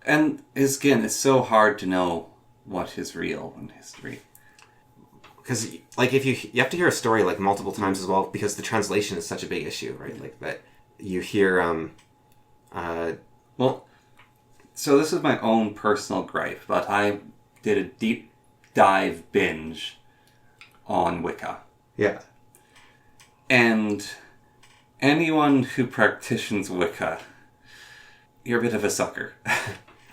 And, again, it's so hard to know what is real in history. Because, like, if you have to hear a story, like, multiple times as well, because the translation is such a big issue, right? Like, that you hear, Well, so this is my own personal gripe, but I did a deep dive binge on Wicca. Yeah. And anyone who practices Wicca, you're a bit of a sucker.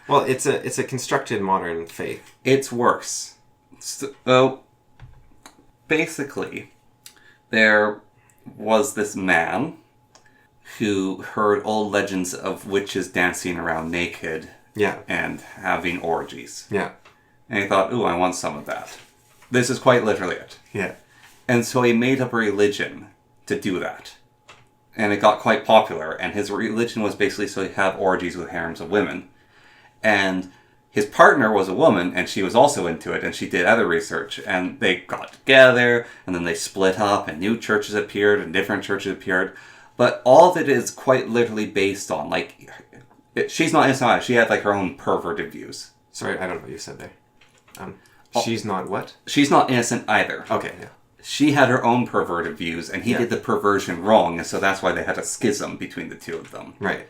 Well, it's a constructed modern faith. It's worse. So, basically, there was this man who heard old legends of witches dancing around naked and having orgies. Yeah. And he thought, ooh, I want some of that. This is quite literally it. Yeah. And so he made up a religion to do that. And it got quite popular. And his religion was basically so he'd have orgies with harems of women. And his partner was a woman, and she was also into it, and she did other research. And they got together, and then they split up, and new churches appeared, and different churches appeared. But all of it is quite literally based on, like, she's not inside. She had, like, her own perverted views. Sorry, I don't know what you said there. She's not what? She's not innocent either. Okay, yeah. She had her own perverted views, and he did the perversion wrong, and so that's why they had a schism between the two of them. Right.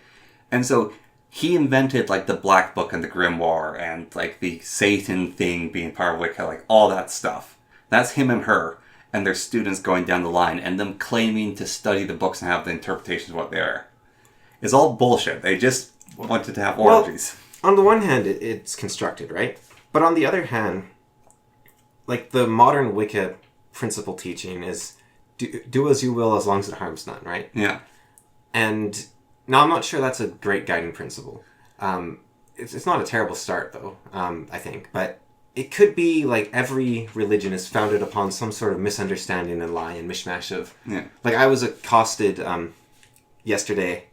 And so he invented, like, the Black Book and the Grimoire, and, like, the Satan thing being part of Wicca, like, all that stuff. That's him and her, and their students going down the line, and them claiming to study the books and have the interpretations of what they are. It's all bullshit. They just wanted to have orgies. Well, on the one hand, it's constructed, right? But on the other hand, like, the modern Wicca principle teaching is do as you will as long as it harms none, right? Yeah. And now I'm not sure that's a great guiding principle. It's not a terrible start, though, I think. But it could be like every religion is founded upon some sort of misunderstanding and lie and mishmash of... Yeah. Like, I was accosted yesterday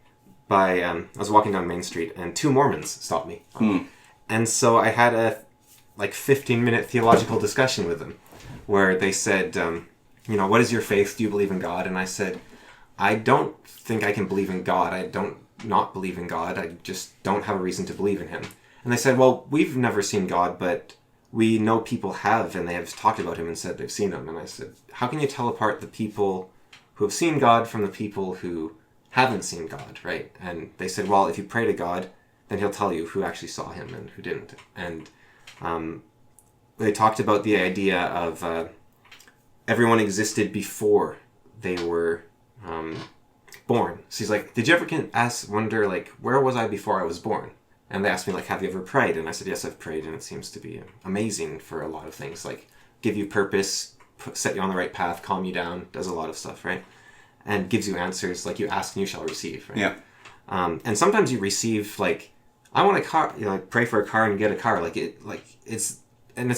by... I was walking down Main Street, and two Mormons stopped me. And so I had a 15-minute theological discussion with them, where they said, what is your faith? Do you believe in God? And I said, I don't think I can believe in God. I don't not believe in God. I just don't have a reason to believe in him. And they said, well, we've never seen God, but we know people have, and they have talked about him and said they've seen him. And I said, how can you tell apart the people who have seen God from the people who haven't seen God, right? And they said, well, if you pray to God, then he'll tell you who actually saw him and who didn't. And they talked about the idea of everyone existed before they were born. So he's like, did you ever wonder, like, where was I before I was born? And they asked me, like, have you ever prayed? And I said, yes, I've prayed, and it seems to be amazing for a lot of things, like give you purpose, set you on the right path, calm you down, does a lot of stuff, right? And gives you answers, like, you ask and you shall receive, right? Yeah. And sometimes you receive, like, I want a car, like, pray for a car and you get a car, it's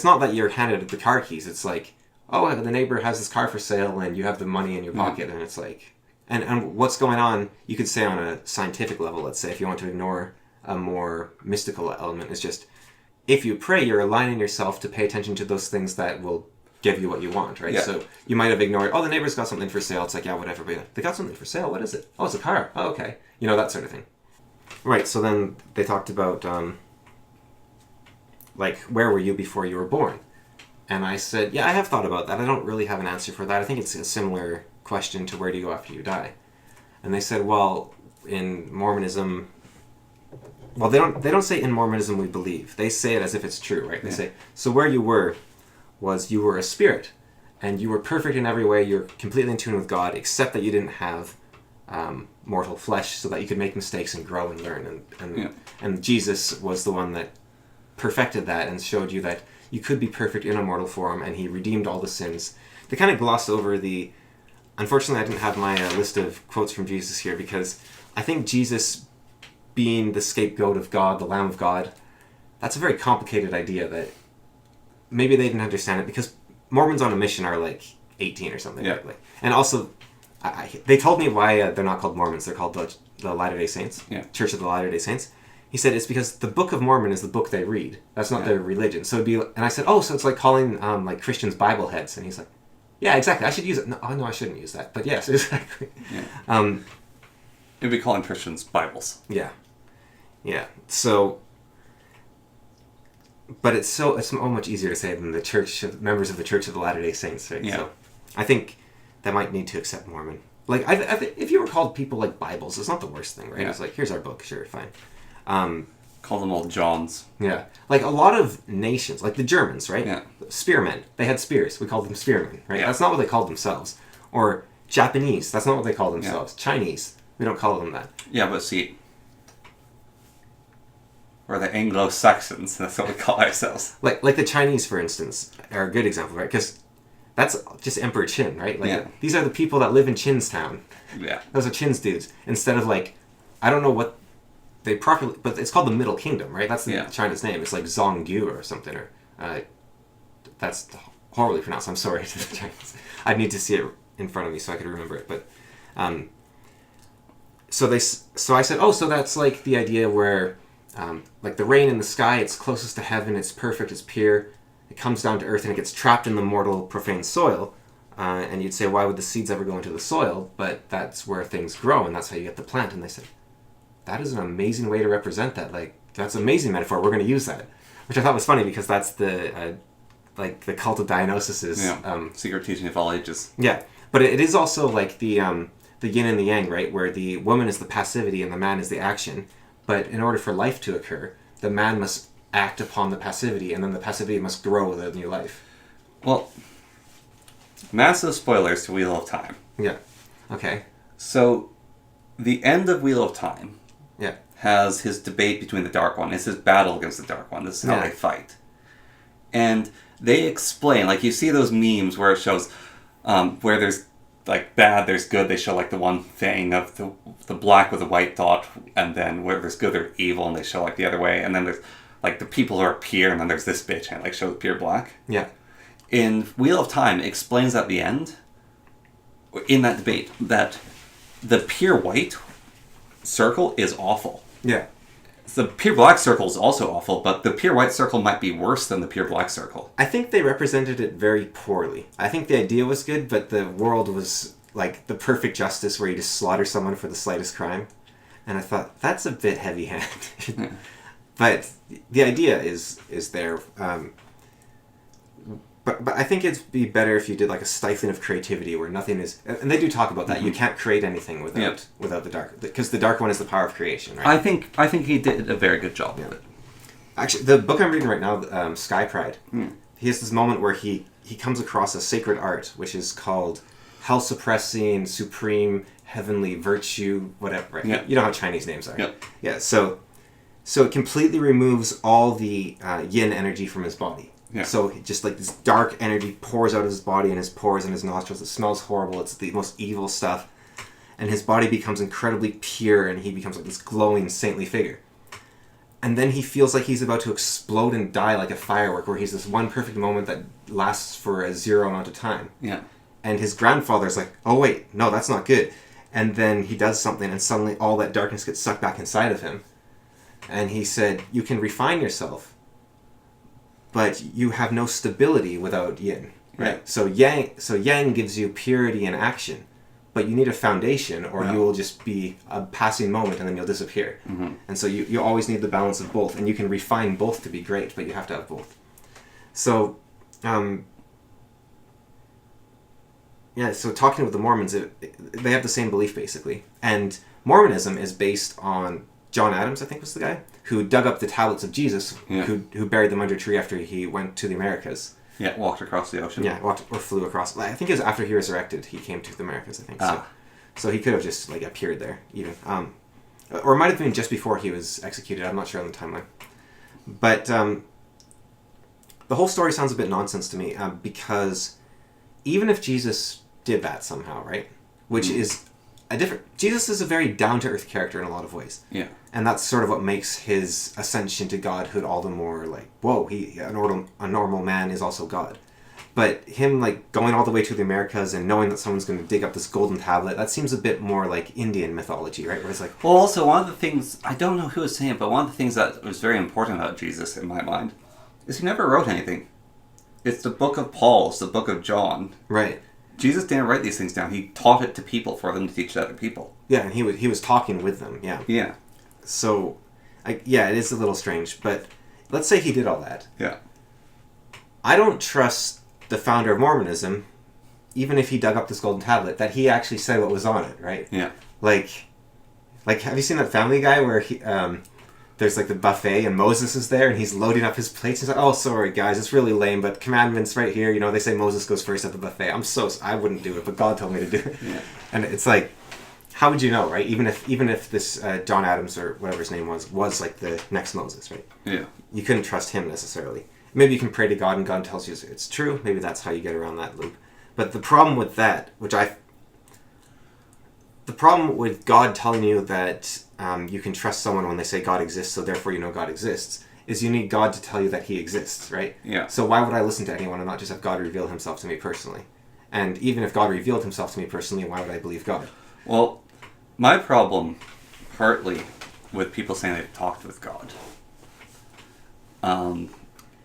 not that you're handed the car keys, it's like, oh, the neighbor has this car for sale and you have the money in your pocket, and it's like, and what's going on, you could say on a scientific level, let's say, if you want to ignore a more mystical element, is just, if you pray, you're aligning yourself to pay attention to those things that will give you what you want, right? Yeah. So you might have ignored, oh, the neighbor's got something for sale, it's like, yeah, whatever, but they got something for sale, what is it? Oh, it's a car, oh, okay. That sort of thing. Right, so then they talked about, where were you before you were born? And I said, yeah, I have thought about that. I don't really have an answer for that. I think it's a similar question to where do you go after you die? And they said, well, in Mormonism... Well, they don't say in Mormonism we believe. They say it as if it's true, right? They say, so where you were was you were a spirit, and you were perfect in every way. You're completely in tune with God, except that you didn't have mortal flesh so that you could make mistakes and grow and learn. And Jesus was the one that perfected that and showed you that you could be perfect in a mortal form, and he redeemed all the sins. They kind of glossed over the... Unfortunately, I didn't have my list of quotes from Jesus here, because I think Jesus being the scapegoat of God, the Lamb of God, that's a very complicated idea that maybe they didn't understand it because Mormons on a mission are like 18 or something. Yeah. Right? And also, they told me why they're not called Mormons. They're called the Latter-day Saints, Church of the Latter-day Saints. He said it's because the Book of Mormon is the book they read. That's not their religion. So it'd be, and I said, oh, so it's like calling like Christians Bible heads. And he's like, yeah, exactly. I should use it. No, oh, no, I shouldn't use that. But yes, exactly. Yeah. It'd be calling Christians Bibles. Yeah. Yeah. So, but it's so much easier to say than the church, members of the Church of the Latter-day Saints, right? Yeah. So I think that might need to accept Mormon. Like, if you were called people like Bibles, it's not the worst thing, right? Yeah. It's like, here's our book, sure, fine. Call them all Johns. Yeah. Like, a lot of nations, like the Germans, right? Yeah. Spearmen. They had spears. We called them spearmen, right? Yeah. That's not what they called themselves. Or Japanese. That's not what they call themselves. Yeah. Chinese. We don't call them that. Yeah, but see... We're the Anglo-Saxons. That's what we call ourselves. Like the Chinese, for instance, are a good example, right? Because that's just Emperor Qin, right? Like, these are the people that live in Qin's town. Yeah. Those are Qin's dudes. Instead of, like... I don't know what... They properly, but it's called the Middle Kingdom, right? That's China's name. It's like Zonggu or something, or that's horribly pronounced. I'm sorry to the Chinese. I'd need to see it in front of me so I could remember it. But so I said, oh, so that's like the idea where like the rain in the sky, it's closest to heaven, it's perfect, it's pure. It comes down to earth and it gets trapped in the mortal, profane soil. And you'd say, why would the seeds ever go into the soil? But that's where things grow, and that's how you get the plant. And they said, that is an amazing way to represent that. Like, that's an amazing metaphor. We're going to use that. Which I thought was funny because that's the, like, the cult of Dionysus's... secret teaching of all ages. Yeah. But it is also like the yin and the yang, right? Where the woman is the passivity and the man is the action. But in order for life to occur, the man must act upon the passivity, and then the passivity must grow with a new life. Well, massive spoilers to Wheel of Time. Yeah. Okay. So, the end of Wheel of Time... Yeah. has his debate between the Dark One. It's his battle against the Dark One. This is how they fight. And they explain, like, you see those memes where it shows where there's, like, bad, there's good. They show, like, the one thing of the black with the white dot, and then where there's good, there's evil, and they show, like, the other way. And then there's, like, the people who are pure, and then there's this bitch, and, like, show the pure black. Yeah. In Wheel of Time, it explains at the end, in that debate, that the pure white circle is awful. Yeah. The pure black circle is also awful, but the pure white circle might be worse than the pure black circle. I think they represented it very poorly. I think the idea was good, but the world was like the perfect justice where you just slaughter someone for the slightest crime. And I thought, that's a bit heavy-handed. But the idea is there. But I think it'd be better if you did like a stifling of creativity where nothing is... And they do talk about that. Mm-hmm. You can't create anything without the dark... Because the dark one is the power of creation, right? I think he did a very good job with it. Actually, the book I'm reading right now, Sky Pride, he has this moment where he comes across a sacred art, which is called hell-suppressing, supreme, heavenly virtue, whatever. Right? Yeah. You know how Chinese names are. Yeah. Yeah, so it completely removes all the yin energy from his body. Yeah. So just like this dark energy pours out of his body and his pores and his nostrils. It smells horrible. It's the most evil stuff. And his body becomes incredibly pure and he becomes like this glowing, saintly figure. And then he feels like he's about to explode and die like a firework, where he's this one perfect moment that lasts for a zero amount of time. Yeah. And his grandfather's like, oh wait, no, that's not good. And then he does something and suddenly all that darkness gets sucked back inside of him. And he said, you can refine yourself, but you have no stability without yin, right? Yeah. So yang gives you purity and action, but you need a foundation, or you will just be a passing moment and then you'll disappear. Mm-hmm. And so you always need the balance of both, and you can refine both to be great, but you have to have both. So, so talking with the Mormons, they have the same belief basically, and Mormonism is based on John Adams, I think was the guy, who dug up the tablets of Jesus, who buried them under a tree after he went to the Americas. Yeah, walked across the ocean. Yeah, walked or flew across. I think it was after he resurrected, he came to the Americas, I think. So he could have just like appeared there, even. Or it might have been just before he was executed. I'm not sure on the timeline. But the whole story sounds a bit nonsense to me, because even if Jesus did that somehow, right? Which is Jesus is a very down-to-earth character in a lot of ways. Yeah. And that's sort of what makes his ascension to godhood all the more like, whoa, a normal man is also God. But him like going all the way to the Americas and knowing that someone's going to dig up this golden tablet, that seems a bit more like Indian mythology, right? Where it's like, well, also one of the things, I don't know who was saying it, but one of the things that was very important about Jesus in my mind is he never wrote anything. It's the book of Paul, it's the book of John. Right. Jesus didn't write these things down. He taught it to people for them to teach to other people. Yeah, and he was talking with them, yeah. Yeah. So, it is a little strange, but let's say he did all that. Yeah. I don't trust the founder of Mormonism, even if he dug up this golden tablet, that he actually said what was on it, right? Yeah. Like, have you seen that Family Guy where there's like the buffet and Moses is there and he's loading up his plates? He's like, oh, sorry guys, it's really lame, but commandments right here. You know, they say Moses goes first at the buffet. I wouldn't do it, but God told me to do it. Yeah. And it's like, how would you know, right? Even if this John Adams or whatever his name was like the next Moses, right? Yeah. You couldn't trust him necessarily. Maybe you can pray to God and God tells you it's true. Maybe that's how you get around that loop. But the problem with that, the problem with God telling you that you can trust someone when they say God exists, so therefore you know God exists, is you need God to tell you that he exists, right? Yeah. So why would I listen to anyone and not just have God reveal himself to me personally? And even if God revealed himself to me personally, why would I believe God? Well, my problem, partly, with people saying they've talked with God,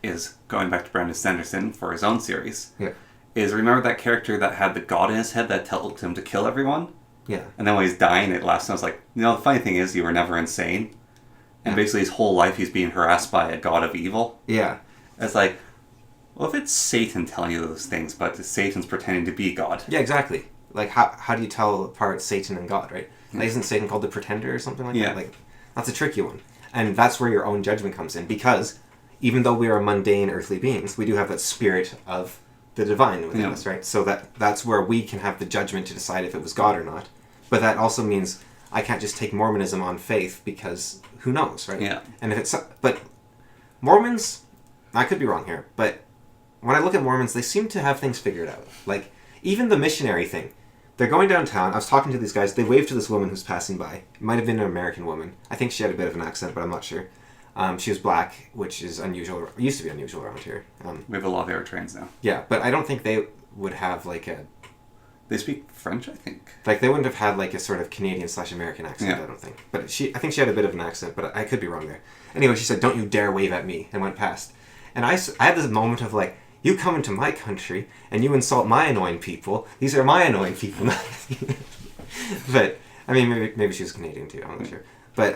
is going back to Brandon Sanderson for his own series. Yeah. Is remember that character that had the God in his head that told him to kill everyone? Yeah. And then when he's dying, it last time I was like, the funny thing is you were never insane. And basically his whole life he's being harassed by a god of evil. Yeah. It's like, well, if it's Satan telling you those things, but Satan's pretending to be God. Yeah, exactly. Like, how do you tell apart Satan and God, right? Like, isn't Satan called the pretender or something like that? Like, that's a tricky one. And that's where your own judgment comes in, because even though we are mundane earthly beings, we do have that spirit of the divine within us, right? So that's where we can have the judgment to decide if it was God or not. But that also means I can't just take Mormonism on faith, because who knows, right? Yeah. And if it's... But Mormons, I could be wrong here, but when I look at Mormons, they seem to have things figured out. Like, even the missionary thing. They're going downtown. I was talking to these guys. They waved to this woman who's passing by. It might have been an American woman. I think she had a bit of an accent, but I'm not sure. She was black, which is unusual. Used to be unusual around here. We have a lot of air trains now. Yeah, but I don't think they would have like a... They speak French, I think. Like, they wouldn't have had like a sort of Canadian/American accent, I don't think. But I think she had a bit of an accent, but I could be wrong there. Anyway, she said, "Don't you dare wave at me," and went past. And I had this moment of like, you come into my country and you insult my annoying people. These are my annoying people. But I mean, maybe she was Canadian too. I'm not sure. But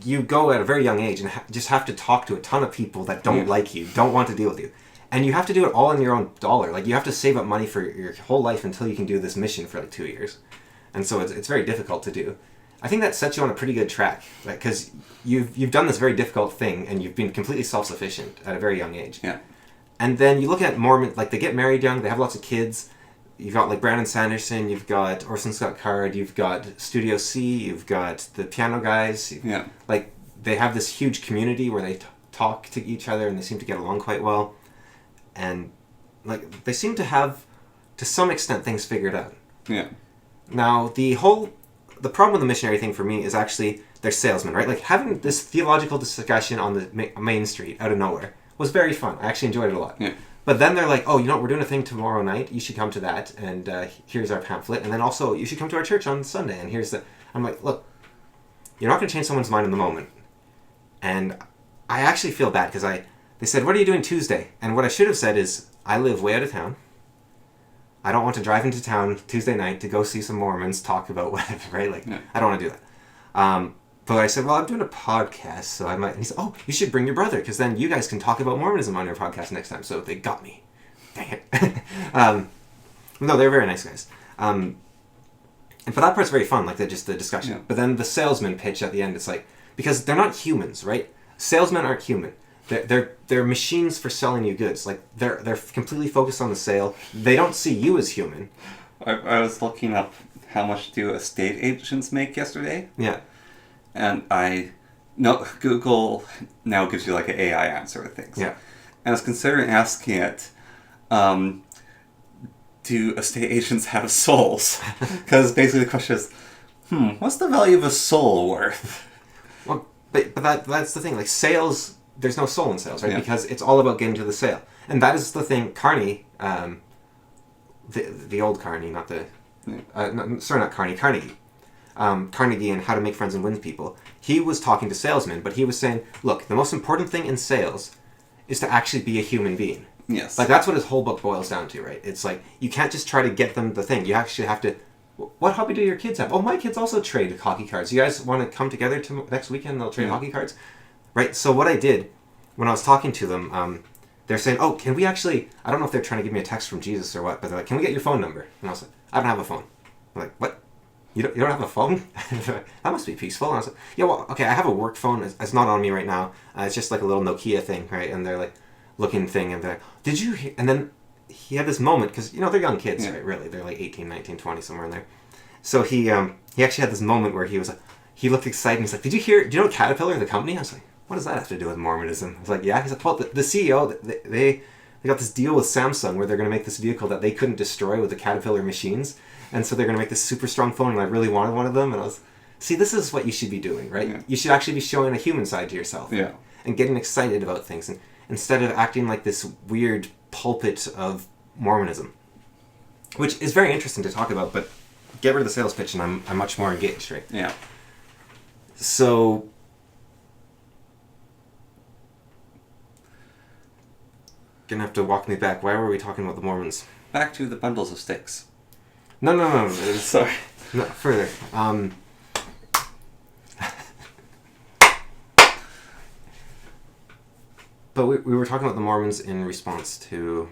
you go at a very young age and just have to talk to a ton of people that don't like you, don't want to deal with you, and you have to do it all in your own dollar. Like, you have to save up money for your whole life until you can do this mission for like 2 years, and so it's very difficult to do. I think that sets you on a pretty good track, because you've done this very difficult thing and you've been completely self-sufficient at a very young age. Yeah. And then you look at Mormon, like, they get married young, they have lots of kids. You've got like Brandon Sanderson, you've got Orson Scott Card, you've got Studio C, you've got the piano guys. Yeah. Like, they have this huge community where they talk to each other and they seem to get along quite well. And like, they seem to have, to some extent, things figured out. Yeah. Now, the problem with the missionary thing for me is actually they're salesmen, right? Like, having this theological discussion on the main street out of nowhere was very fun. I actually enjoyed it a lot. Yeah. But then they're like, oh, you know what, we're doing a thing tomorrow night. You should come to that, and here's our pamphlet. And then also, you should come to our church on Sunday, and here's the... I'm like, look, you're not going to change someone's mind in the moment. And I actually feel bad, because they said, what are you doing Tuesday? And what I should have said is, I live way out of town. I don't want to drive into town Tuesday night to go see some Mormons talk about whatever, right? Like, I don't want to do that. But I said, well, I'm doing a podcast, so I might... And he said, oh, you should bring your brother, because then you guys can talk about Mormonism on your podcast next time. So they got me. Dang it. No, they're very nice guys. And for that part's very fun, like just the discussion. Yeah. But then the salesman pitch at the end, it's like... Because they're not humans, right? Salesmen aren't human. They're machines for selling you goods. Like, they're completely focused on the sale. They don't see you as human. I was looking up how much do estate agents make yesterday. Yeah. And Google now gives you like an AI answer with things. Yeah. And I was considering asking it, do estate agents have souls? Because basically the question is, what's the value of a soul worth? Well, but that's the thing. Like sales, there's no soul in sales, right? Yeah. Because it's all about getting to the sale, and that is the thing. Carney, the old Carney, not the, not Carney, Carnegie. Carnegie and How to Make Friends and Win People. He was talking to salesmen, but he was saying, look, the most important thing in sales is to actually be a human being. Yes. Like, that's what his whole book boils down to, right? It's like, you can't just try to get them the thing. You actually have to... What hobby do your kids have? Oh, my kids also trade hockey cards. You guys want to come together next weekend and they'll trade hockey cards? Right? So what I did, when I was talking to them, they're saying, oh, can we actually... I don't know if they're trying to give me a text from Jesus or what, but they're like, can we get your phone number? And I was like, I don't have a phone. I'm like, what? You don't have a phone? That must be peaceful. And I was like, yeah, well, okay, I have a work phone. It's not on me right now. It's just like a little Nokia thing, right? And they're like, looking thing, and they're like, did you hear? And then he had this moment, because, they're young kids, right? Really. They're like 18, 19, 20, somewhere in there. So he actually had this moment where he was like, he looked excited, and he's like, did you hear, do you know Caterpillar, the company? I was like, what does that have to do with Mormonism? I was like, yeah. He's like, well, the CEO, they got this deal with Samsung where they're going to make this vehicle that they couldn't destroy with the Caterpillar machines. And so they're going to make this super strong phone, and I really wanted one of them. And I was, see, this is what you should be doing, right? Yeah. You should actually be showing a human side to yourself. Yeah. And getting excited about things. And instead of acting like this weird pulpit of Mormonism. Which is very interesting to talk about, but get rid of the sales pitch and I'm much more engaged, right? Yeah. So... Gonna have to walk me back. Why were we talking about the Mormons? Back to the bundles of sticks. No. Sorry. No, further. But we were talking about the Mormons in response to...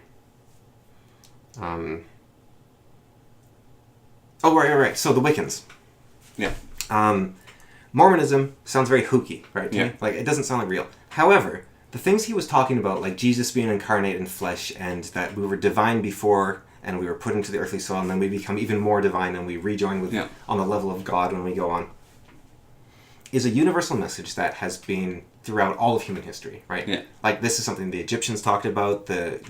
Oh, right. So the Wiccans. Yeah. Mormonism sounds very hooky, right? Yeah. Like, it doesn't sound like real. However, the things he was talking about, like Jesus being incarnate in flesh, and that we were divine before, and we were put into the earthly soil, and then we become even more divine, and we rejoin with on the level of God when we go on, is a universal message that has been throughout all of human history, right? Yeah. Like, this is something the Egyptians talked about, the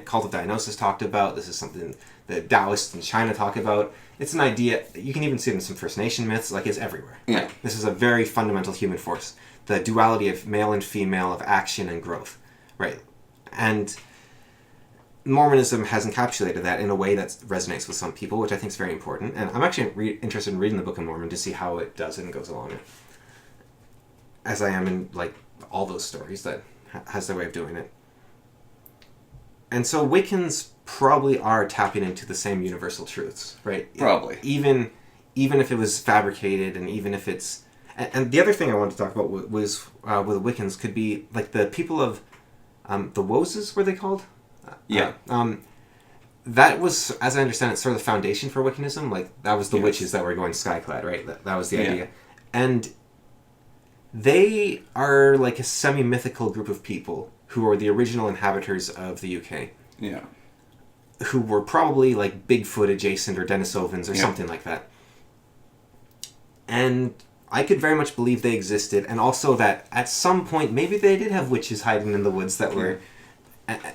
cult of Dionysus talked about, this is something the Taoists in China talk about. It's an idea, you can even see it in some First Nation myths, like, it's everywhere. Yeah. Right? This is a very fundamental human force. The duality of male and female, of action and growth, right? And Mormonism has encapsulated that in a way that resonates with some people, which I think is very important. And I'm actually interested in reading the Book of Mormon to see how it does it and goes along it. As I am in, like, all those stories that has their way of doing it. And so Wiccans probably are tapping into the same universal truths, right? Probably. Even if it was fabricated, and even if it's... And the other thing I wanted to talk about was with the Wiccans could be, like, the people of... the Woses, were they called? Yeah. That was, as I understand it, sort of the foundation for Wiccanism. Like, that was the witches that were going skyclad, right? That was the idea. And they are, like, a semi-mythical group of people who are the original inhabitants of the UK. Yeah. Who were probably, like, Bigfoot adjacent or Denisovans or something like that. And I could very much believe they existed, and also that at some point maybe they did have witches hiding in the woods that were...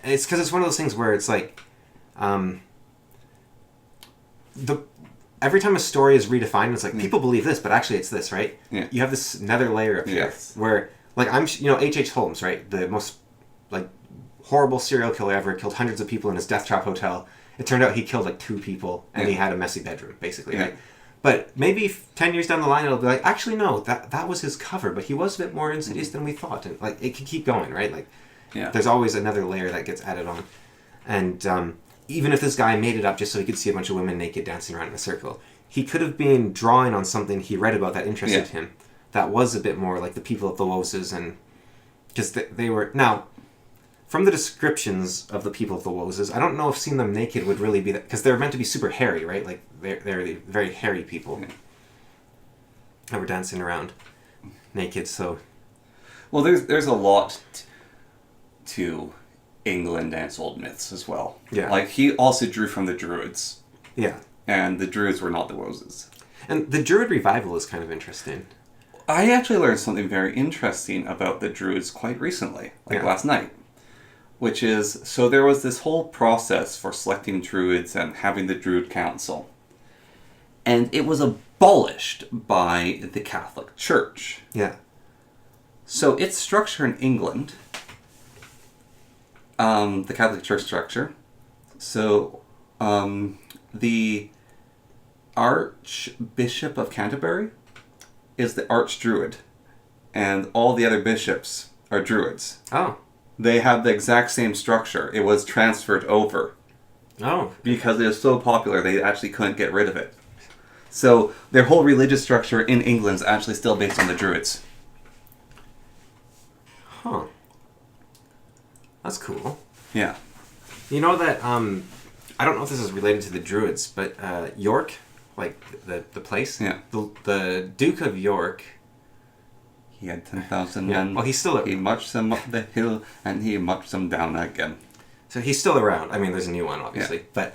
It's because it's one of those things where it's like... every time a story is redefined, it's like, people believe this, but actually it's this, right? Yeah. You have this nether layer up here, where, like, H.H. Holmes, right? The most, like, horrible serial killer ever, killed hundreds of people in his death trap hotel. It turned out he killed, like, 2 people, and he had a messy bedroom, basically, right? But maybe 10 years down the line, it'll be like, actually, no, that was his cover, but he was a bit more insidious than we thought. And, like, it can keep going, right? Like, there's always another layer that gets added on. And even if this guy made it up just so he could see a bunch of women naked dancing around in a circle, he could have been drawing on something he read about that interested him. That was a bit more like the people of the Woses, and... Because they were... Now, from the descriptions of the people of the Woses, I don't know if seeing them naked would really be that... Because they're meant to be super hairy, right? Like, they're the very hairy people that were dancing around naked, so... Well, there's a lot to England and its old myths as well. Yeah. Like, he also drew from the Druids. Yeah. And the Druids were not the Woses. And the Druid revival is kind of interesting. I actually learned something very interesting about the Druids quite recently, last night. which is, so there was this whole process for selecting druids and having the druid council. And it was abolished by the Catholic Church. Yeah. So its structure in England, the Catholic Church structure, so the Archbishop of Canterbury is the Archdruid, and all the other bishops are druids. Oh. They have the exact same structure. It was transferred over. Oh. Because it was so popular, they actually couldn't get rid of it. So their whole religious structure in England is actually still based on the druids. Huh. That's cool. Yeah. You know that, I don't know if this is related to the Druids, but York, like the place? Yeah. The Duke of York... He had 10,000 Yeah. men. Well, he's still... He marched them up the hill, and he marched them down again. So he's still around. I mean, there's a new one, obviously. Yeah. But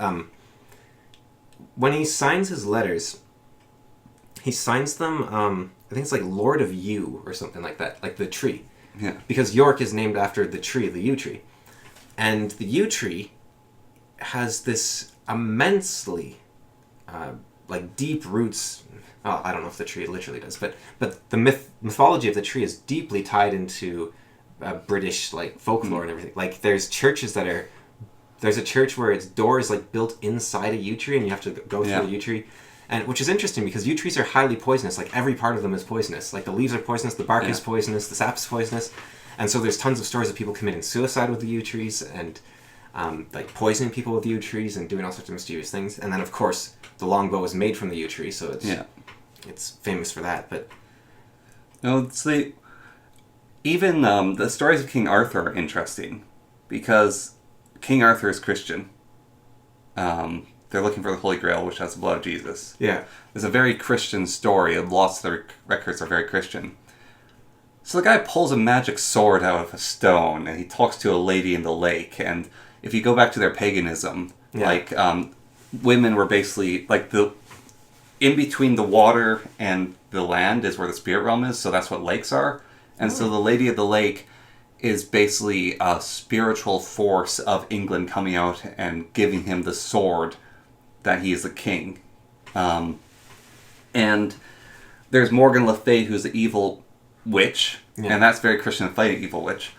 when he signs his letters, he signs them, I think it's like Lord of Yew or something like that, like the tree. Yeah. Because York is named after the tree, the yew tree. And the yew tree has this immensely, like, deep roots. Oh, I don't know if the tree literally does, but the mythology of the tree is deeply tied into British, like, folklore and everything. Like, there's churches that are... There's a church where its door is, like, built inside a yew tree, and you have to go through a yew tree. And which is interesting because yew trees are highly poisonous. Like, every part of them is poisonous. Like, the leaves are poisonous, the bark is poisonous, the sap is poisonous. And so there's tons of stories of people committing suicide with the yew trees and, like, poisoning people with yew trees and doing all sorts of mysterious things. And then, of course, the longbow is made from the yew tree, so it's famous for that. But no, it's even the stories of King Arthur are interesting because King Arthur is Christian. They're looking for the Holy Grail, which has the blood of Jesus. Yeah. It's a very Christian story, and lots of the records are very Christian. So the guy pulls a magic sword out of a stone, and he talks to a lady in the lake, and if you go back to their paganism, like, women were basically, like, in between the water and the land is where the spirit realm is, so that's what lakes are. And so the Lady of the Lake is basically a spiritual force of England coming out and giving him the sword that he is the king. And there's Morgan Le Fay, who's the evil witch, and that's very Christian, fighting evil witch.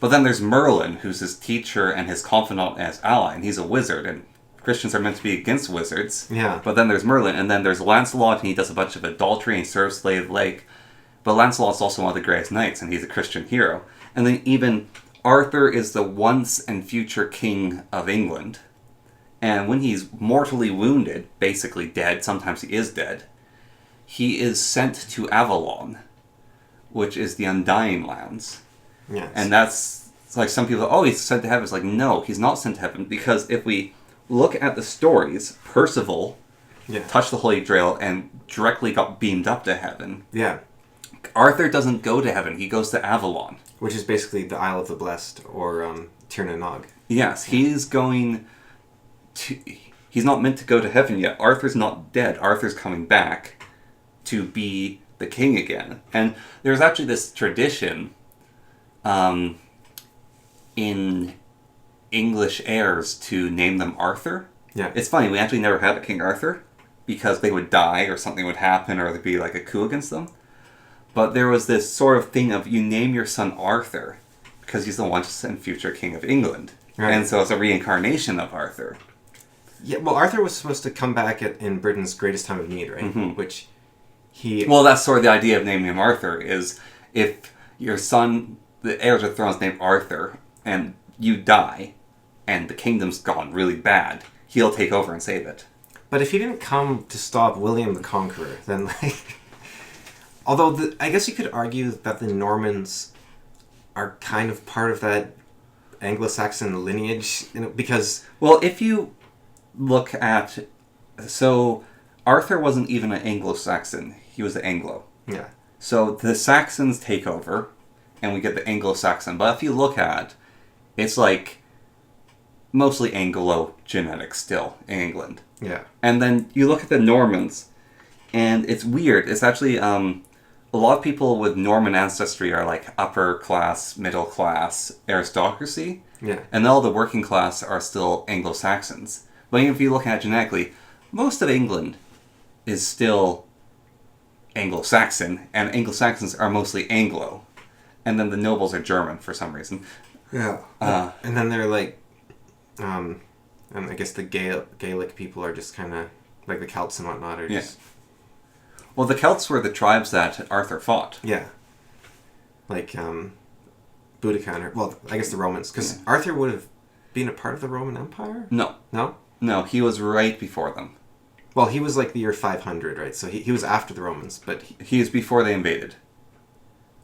But then there's Merlin, who's his teacher and his confidant and his ally, and he's a wizard, and Christians are meant to be against wizards. Yeah. But then there's Merlin, and then there's Lancelot, and he does a bunch of adultery, and he serves the Lady of the Lake. But Lancelot's also one of the greatest knights, and he's a Christian hero. And then even Arthur is the once and future king of England. And when he's mortally wounded, basically dead, sometimes he is dead, he is sent to Avalon, which is the Undying Lands. Yes. And that's, like, some people, oh, he's sent to heaven. It's like, no, he's not sent to heaven, because if we look at the stories, Percival touched the Holy Grail and directly got beamed up to heaven. Yeah. Arthur doesn't go to heaven, he goes to Avalon. Which is basically the Isle of the Blessed, or Tir na Nog. Yes, he's going to... He's not meant to go to heaven yet. Arthur's not dead. Arthur's coming back to be the king again. And there's actually this tradition in English heirs to name them Arthur. Yeah. It's funny, we actually never had a King Arthur because they would die or something would happen or there'd be like a coup against them. But there was this sort of thing of you name your son Arthur because he's the once and future king of England. Right. And so it's a reincarnation of Arthur. Yeah, well, Arthur was supposed to come back in Britain's greatest time of need, right? Mm-hmm. Which he... Well, that's sort of the idea of naming him Arthur, is if your son, the heir to the throne, is named Arthur, and you die, and the kingdom's gone really bad, he'll take over and save it. But if he didn't come to stop William the Conqueror, then, like... Although, I guess you could argue that the Normans are kind of part of that Anglo-Saxon lineage, because... Well, if you look at... So, Arthur wasn't even an Anglo-Saxon. He was an Anglo. Yeah. So, the Saxons take over, and we get the Anglo-Saxon. But if you look at, it's like mostly Anglo-genetic still in England. Yeah. And then you look at the Normans, and it's weird. It's actually... a lot of people with Norman ancestry are like upper class, middle class aristocracy. Yeah. And all the working class are still Anglo-Saxons. But if you look at it genetically, most of England is still Anglo-Saxon, and Anglo-Saxons are mostly Anglo. And then the nobles are German for some reason. Yeah. And then they're like, and I guess the Gaelic people are just kind of, like the Celts and whatnot are just... Yeah. Well, the Celts were the tribes that Arthur fought. Yeah. Like, Boudicca, well, I guess the Romans, because Arthur would have been a part of the Roman Empire? No. No? No, he was right before them. Well, he was like the year 500, right? So he was after the Romans, but... He is before they invaded.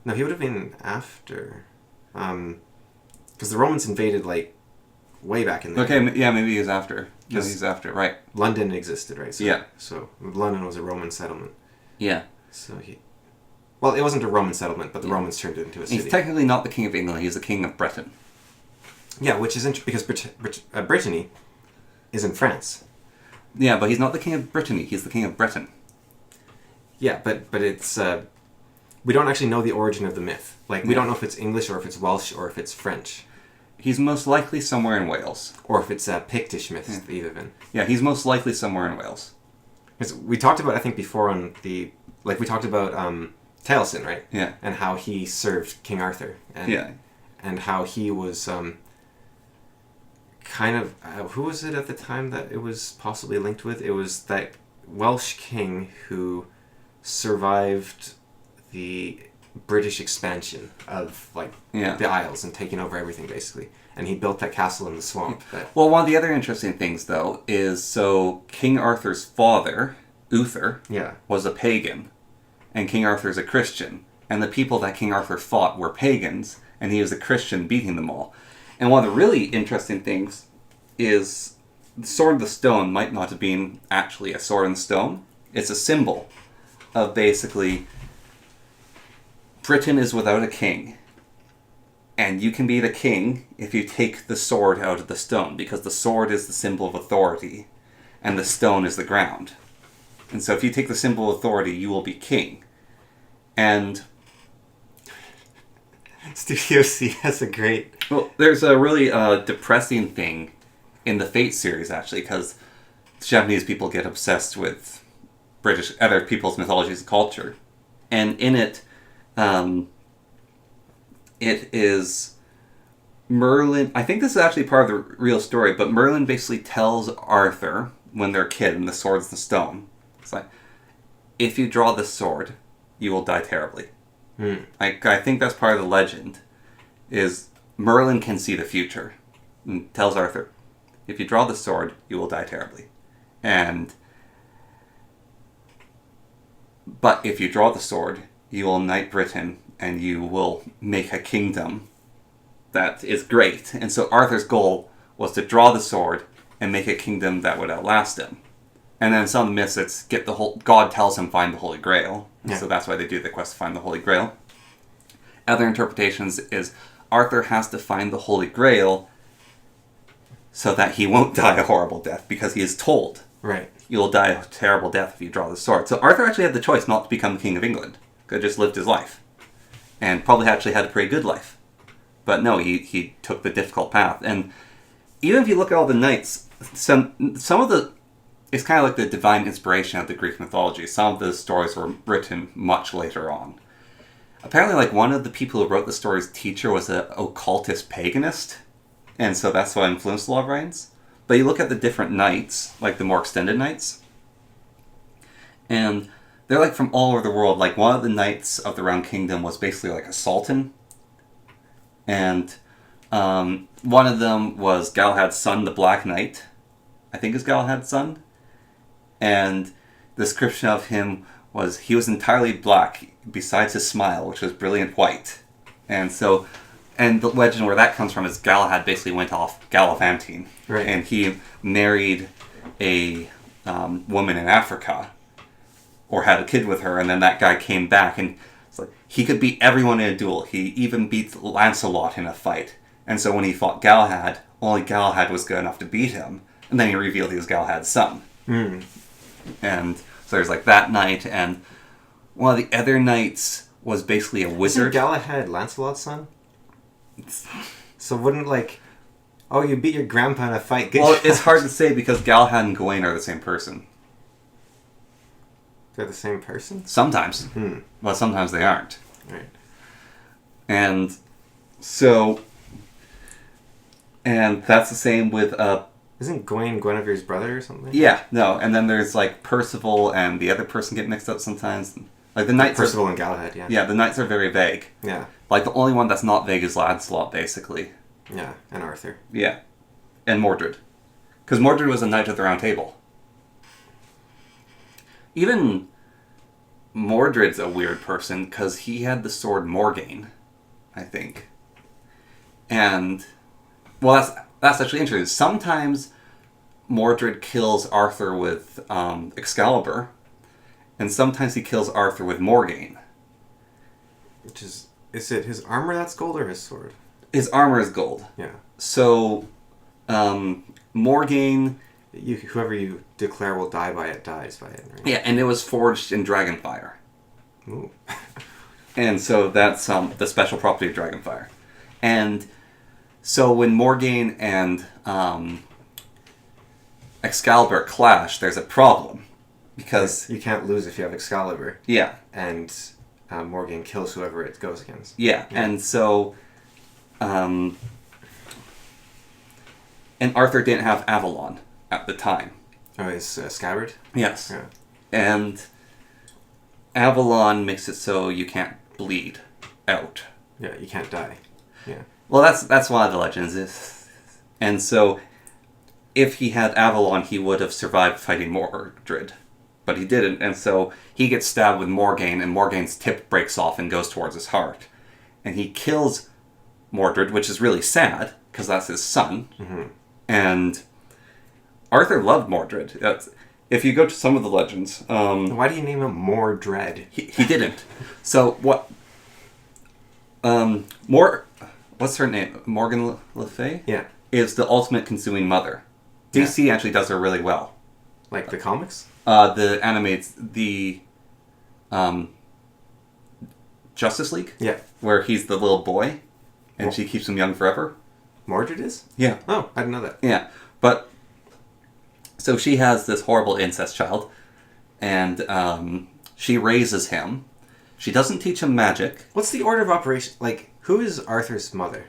No, he would have been after. Because the Romans invaded, like, way back in the... Okay, yeah, maybe he was after. Because he's after, right. London existed, right? So, yeah. So London was a Roman settlement. Yeah. So he... Well, it wasn't a Roman settlement, but the Romans turned it into a city. He's technically not the king of England, he's the king of Britain. Yeah, which is interesting, because Brittany is in France. Yeah, but he's not the king of Brittany, he's the king of Britain. Yeah, but it's... we don't actually know the origin of the myth. Like, we don't know if it's English, or if it's Welsh, or if it's French. He's most likely somewhere in Wales. Or if it's a Pictish myth, either then. Yeah, he's most likely somewhere in Wales. Because we talked about, I think, before on the... Like, we talked about Taliesin, right? Yeah. And how he served King Arthur. And, yeah. And how he was kind of... who was it at the time that it was possibly linked with? It was that Welsh king who survived the British expansion of, like, the Isles and taking over everything, basically. And he built that castle in the swamp. Well, one of the other interesting things, though, is so King Arthur's father, Uther, was a pagan. And King Arthur's a Christian. And the people that King Arthur fought were pagans, and he was a Christian beating them all. And one of the really interesting things is the Sword of the Stone might not have been actually a sword and stone. It's a symbol of basically... Britain is without a king, and you can be the king if you take the sword out of the stone, because the sword is the symbol of authority, and the stone is the ground. And so if you take the symbol of authority, you will be king. And... Studio C has a great... Well, there's a really depressing thing in the Fate series, actually, because Japanese people get obsessed with other people's mythologies and culture. And in it... it is Merlin. I think this is actually part of the real story, but Merlin basically tells Arthur when they're a kid in the Sword's and the Stone. It's like, if you draw this sword, you will die terribly. I think that's part of the legend, is Merlin can see the future and tells Arthur, if you draw the sword, you will die terribly. But if you draw the sword, you will knight Britain, and you will make a kingdom that is great. And so Arthur's goal was to draw the sword and make a kingdom that would outlast him. And then some myths, it's God tells him find the Holy Grail. And so that's why they do the quest to find the Holy Grail. Other interpretations is Arthur has to find the Holy Grail so that he won't die a horrible death, because he is told, you'll die a terrible death if you draw the sword. So Arthur actually had the choice not to become King of England. Could have just lived his life. And probably actually had a pretty good life. But no, he took the difficult path. And even if you look at all the knights, some of the... It's kind of like the divine inspiration of the Greek mythology. Some of the stories were written much later on. Apparently, like, one of the people who wrote the story's teacher was an occultist paganist. And so that's what influenced a lot of writings. But you look at the different knights, like the more extended knights, and they're like from all over the world. Like, one of the knights of the Round Kingdom was basically like a sultan. And one of them was Galahad's son, the Black Knight. I think is Galahad's son. And the description of him was he was entirely black, besides his smile, which was brilliant white. And so, and the legend where that comes from is Galahad basically went off gallivanting. Right. And he married a woman in Africa, or had a kid with her, and then that guy came back, and it's like, he could beat everyone in a duel. He even beat Lancelot in a fight. And so when he fought Galahad, only Galahad was good enough to beat him. And then he revealed he was Galahad's son. And so there's like that knight, and one of the other knights was basically a wizard. Isn't Galahad Lancelot's son? So wouldn't, like... Oh, you beat your grandpa in a fight. Good Well, job. it's hard to say because Galahad and Gawain are the same person. They're the same person? Sometimes. But sometimes they aren't. Right. And so... And that's the same with... Isn't Gawain Guinevere's brother or something? Yeah, no. And then there's, like, Percival and the other person get mixed up sometimes. Like, the knights Percival and Galahad, yeah. Yeah, the knights are very vague. Yeah. Like, the only one that's not vague is Lancelot, basically. Yeah, and Arthur. Yeah. And Mordred. Because Mordred was a knight of the Round Table. Even Mordred's a weird person, because he had the sword Morgaine, I think. And, well, that's actually interesting. Sometimes Mordred kills Arthur with Excalibur, and sometimes he kills Arthur with Morgaine. Which is it his armor that's gold or his sword? His armor is gold. Yeah. So, Morgaine... Whoever you declare will die by it dies by it, right? Yeah, and it was forged in Dragonfire. Ooh. And so that's the special property of Dragonfire. And so when Morgaine and Excalibur clash, there's a problem. Because... You can't lose if you have Excalibur. Yeah. And Morgaine kills whoever it goes against. Yeah, and so... and Arthur didn't have Avalon at the time. Oh, his scabbard? Yes. Yeah. And Avalon makes it so you can't bleed out. Yeah, you can't die. Yeah. Well, that's one of the legends. And so, if he had Avalon, he would have survived fighting Mordred. But he didn't, and so he gets stabbed with Morgaine, and Morgaine's tip breaks off and goes towards his heart. And he kills Mordred, which is really sad, because that's his son. Mm-hmm. And Arthur loved Mordred. If you go to some of the legends... Why do you name him Mordred? He didn't. So, what... What's her name? Morgan Le Fay? Yeah. Is the ultimate consuming mother. DC actually does her really well. Like the comics? The animates... The... Justice League? Yeah. Where he's the little boy, and she keeps him young forever. Mordred is? Yeah. Oh, I didn't know that. Yeah. But... So she has this horrible incest child, and she raises him. She doesn't teach him magic. What's the order of operation? Like, who is Arthur's mother?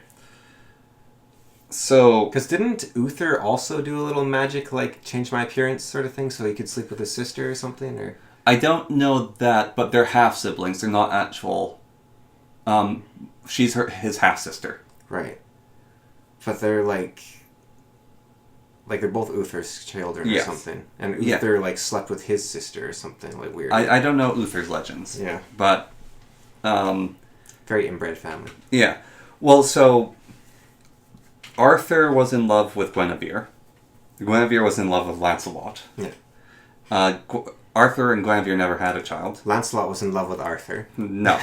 So... Because didn't Uther also do a little magic, like, change my appearance sort of thing so he could sleep with his sister or something? Or I don't know that, but they're half-siblings. They're not actual... she's his half-sister. Right. But they're, like they're both Uther's children or something. And Uther, like, slept with his sister or something, like, weird. I don't know Uther's legends. Yeah. But, very inbred family. Yeah. Well, so... Arthur was in love with Guinevere. Guinevere was in love with Lancelot. Yeah. Arthur and Guinevere never had a child. Lancelot was in love with Arthur. No.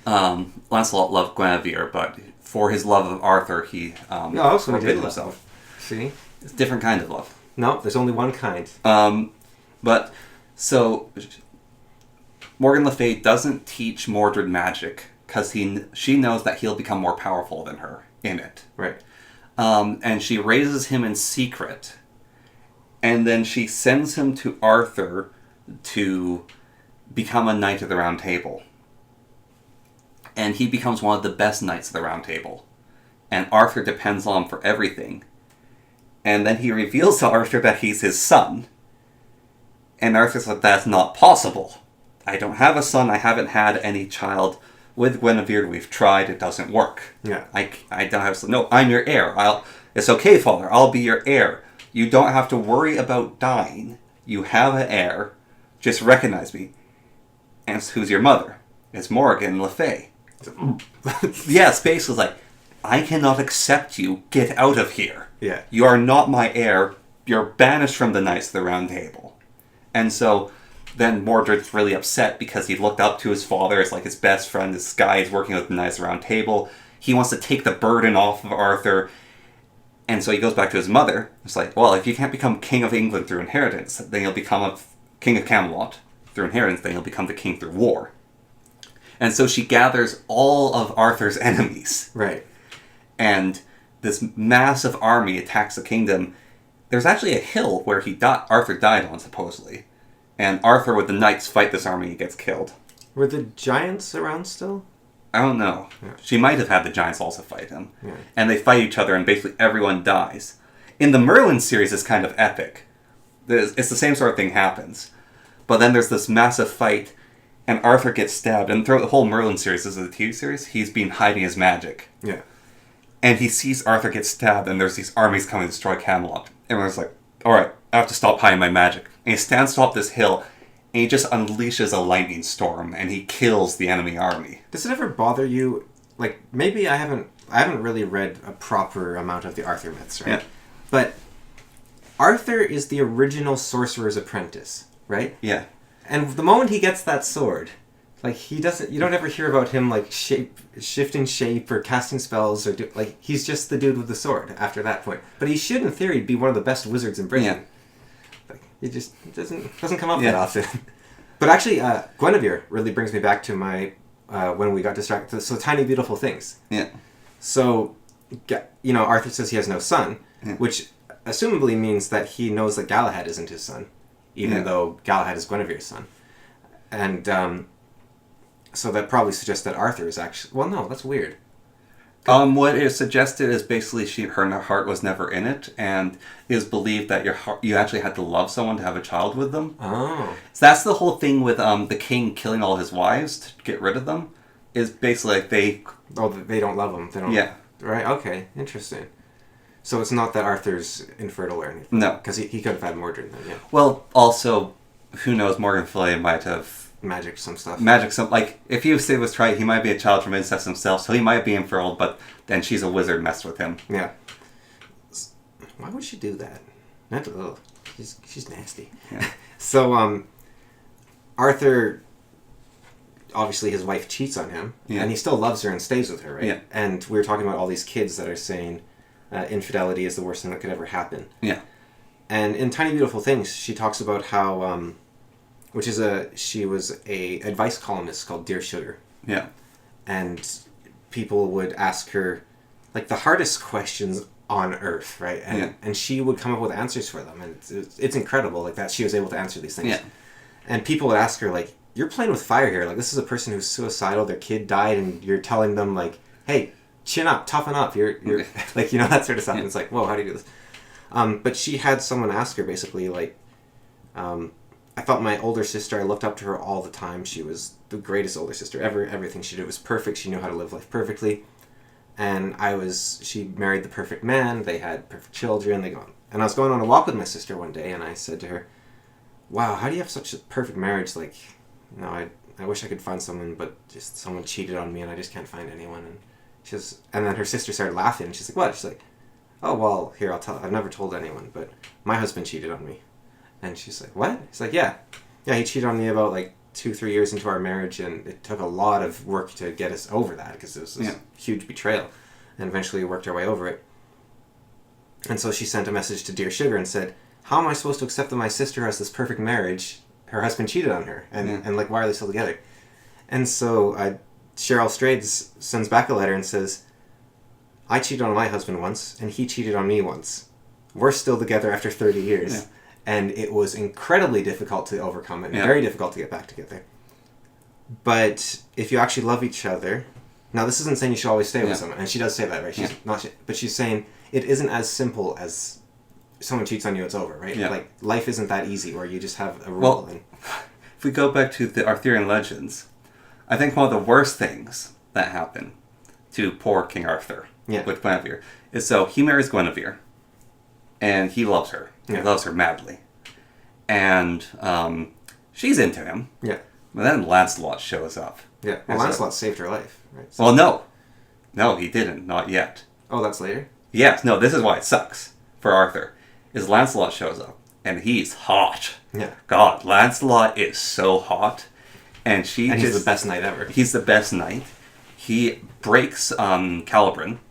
Lancelot loved Guinevere, but for his love of Arthur, he forbid himself. See? It's a different kind of love. No, there's only one kind. But, so... Morgan Le Fay doesn't teach Mordred magic, because she knows that he'll become more powerful than her in it. Right. And she raises him in secret. And then she sends him to Arthur to become a Knight of the Round Table. And he becomes one of the best Knights of the Round Table. And Arthur depends on him for everything. And then he reveals to Arthur that he's his son. And Arthur's like, that's not possible. I don't have a son. I haven't had any child with Guinevere. We've tried. It doesn't work. Yeah. I don't have a son. No, I'm your heir. It's okay, Father. I'll be your heir. You don't have to worry about dying. You have an heir. Just recognize me. And who's your mother? It's Morgan Le Fay. Yes, basically like, I cannot accept you. Get out of here. Yeah. You are not my heir. You're banished from the Knights of the Round Table. And so then Mordred's really upset because he looked up to his father as like his best friend. This guy is working with the Knights of the Round Table. He wants to take the burden off of Arthur. And so he goes back to his mother. It's like, well, if you can't become King of England through inheritance, then you'll become a King of Camelot through inheritance. Then you'll become the king through war. And so she gathers all of Arthur's enemies. Right. And this massive army attacks the kingdom. There's actually a hill where Arthur died on, supposedly. And Arthur with the knights fight this army and gets killed. Were the giants around still? I don't know. Yeah. She might have had the giants also fight him. Yeah. And they fight each other and basically everyone dies. In the Merlin series, it's kind of epic. It's the same sort of thing happens. But then there's this massive fight, and Arthur gets stabbed. And throughout the whole Merlin series, this is a TV series, he's been hiding his magic. Yeah. And he sees Arthur get stabbed, and there's these armies coming to destroy Camelot. Everyone's like, alright, I have to stop hiding my magic. And he stands atop this hill, and he just unleashes a lightning storm, and he kills the enemy army. Does it ever bother you? Like, maybe I haven't really read a proper amount of the Arthur myths, right? Yeah. But Arthur is the original sorcerer's apprentice, right? Yeah. And the moment he gets that sword, like, you don't ever hear about him, like, shifting shape or casting spells or like, he's just the dude with the sword after that point. But he should, in theory, be one of the best wizards in Britain. Yeah. Like, he just doesn't come up that often. But actually, Guinevere really brings me back to my when we got distracted. So Tiny Beautiful Things. Yeah. So, Arthur says he has no son, which assumably means that he knows that Galahad isn't his son, even though Galahad is Guinevere's son. And so that probably suggests that Arthur is actually... Well, no, that's weird. What is suggested is basically her heart was never in it, and it is believed that you actually had to love someone to have a child with them. Oh. So that's the whole thing with the king killing all his wives to get rid of them. Is basically like they... Oh, they don't love him. They don't... Yeah. Right, okay. Interesting. So it's not that Arthur's infertile or anything? No. Because he could have had Mordred then, yeah. Well, also, who knows, Morgan Freeman might have... Magic some stuff. Like, if he was tried, he might be a child from incest himself, so he might be infertile, but then she's a wizard messed with him. Yeah. Why would she do that? She's nasty. Yeah. So, Arthur, obviously his wife cheats on him, and he still loves her and stays with her, right? Yeah. And we were talking about all these kids that are saying infidelity is the worst thing that could ever happen. Yeah. And in Tiny Beautiful Things, she talks about how... she was a advice columnist called Dear Sugar. Yeah. And people would ask her, like, the hardest questions on earth, right? And she would come up with answers for them. And it's incredible, like, that she was able to answer these things. Yeah. And people would ask her, like, you're playing with fire here. Like, this is a person who's suicidal, their kid died, and you're telling them, like, hey, chin up, toughen up. You're like, that sort of stuff. And it's like, whoa, how do you do this? But she had someone ask her, basically, like, I thought my older sister, I looked up to her all the time. She was the greatest older sister ever. Everything she did was perfect. She knew how to live life perfectly. And she married the perfect man. They had perfect children. And I was going on a walk with my sister one day, and I said to her, wow, how do you have such a perfect marriage? Like, I wish I could find someone, but just someone cheated on me, and I just can't find anyone. And then her sister started laughing, and she's like, what? She's like, oh, well, here, I'll tell. I've never told anyone, but my husband cheated on me. And she's like, what? He's like, yeah, he cheated on me about, like, 2-3 years into our marriage, and it took a lot of work to get us over that, because it was this huge betrayal. And eventually we worked our way over it. And so she sent a message to Dear Sugar and said, how am I supposed to accept that my sister has this perfect marriage? Her husband cheated on her, and like, why are they still together? And so Cheryl Strayed sends back a letter and says, I cheated on my husband once, and he cheated on me once. We're still together after 30 years. Yeah. And it was incredibly difficult to overcome it, and very difficult to get back together. But if you actually love each other... Now, this isn't saying you should always stay with someone, and she does say that, right? She's not, but she's saying it isn't as simple as someone cheats on you, it's over, right? Yeah. Like, life isn't that easy, where you just have a rule. Well, if we go back to the Arthurian legends, I think one of the worst things that happened to poor King Arthur with Guinevere is so he marries Guinevere, and he loves her. He loves her madly. And she's into him. Yeah. But then Lancelot shows up. Yeah. Well, Lancelot saved her life, right? So. Well, no. No, he didn't. Not yet. Oh, that's later? Yes. No, this is why it sucks for Arthur. Is Lancelot shows up. And he's hot. Yeah. God, Lancelot is so hot. And he's the best knight ever. He's the best knight. He breaks Caliban.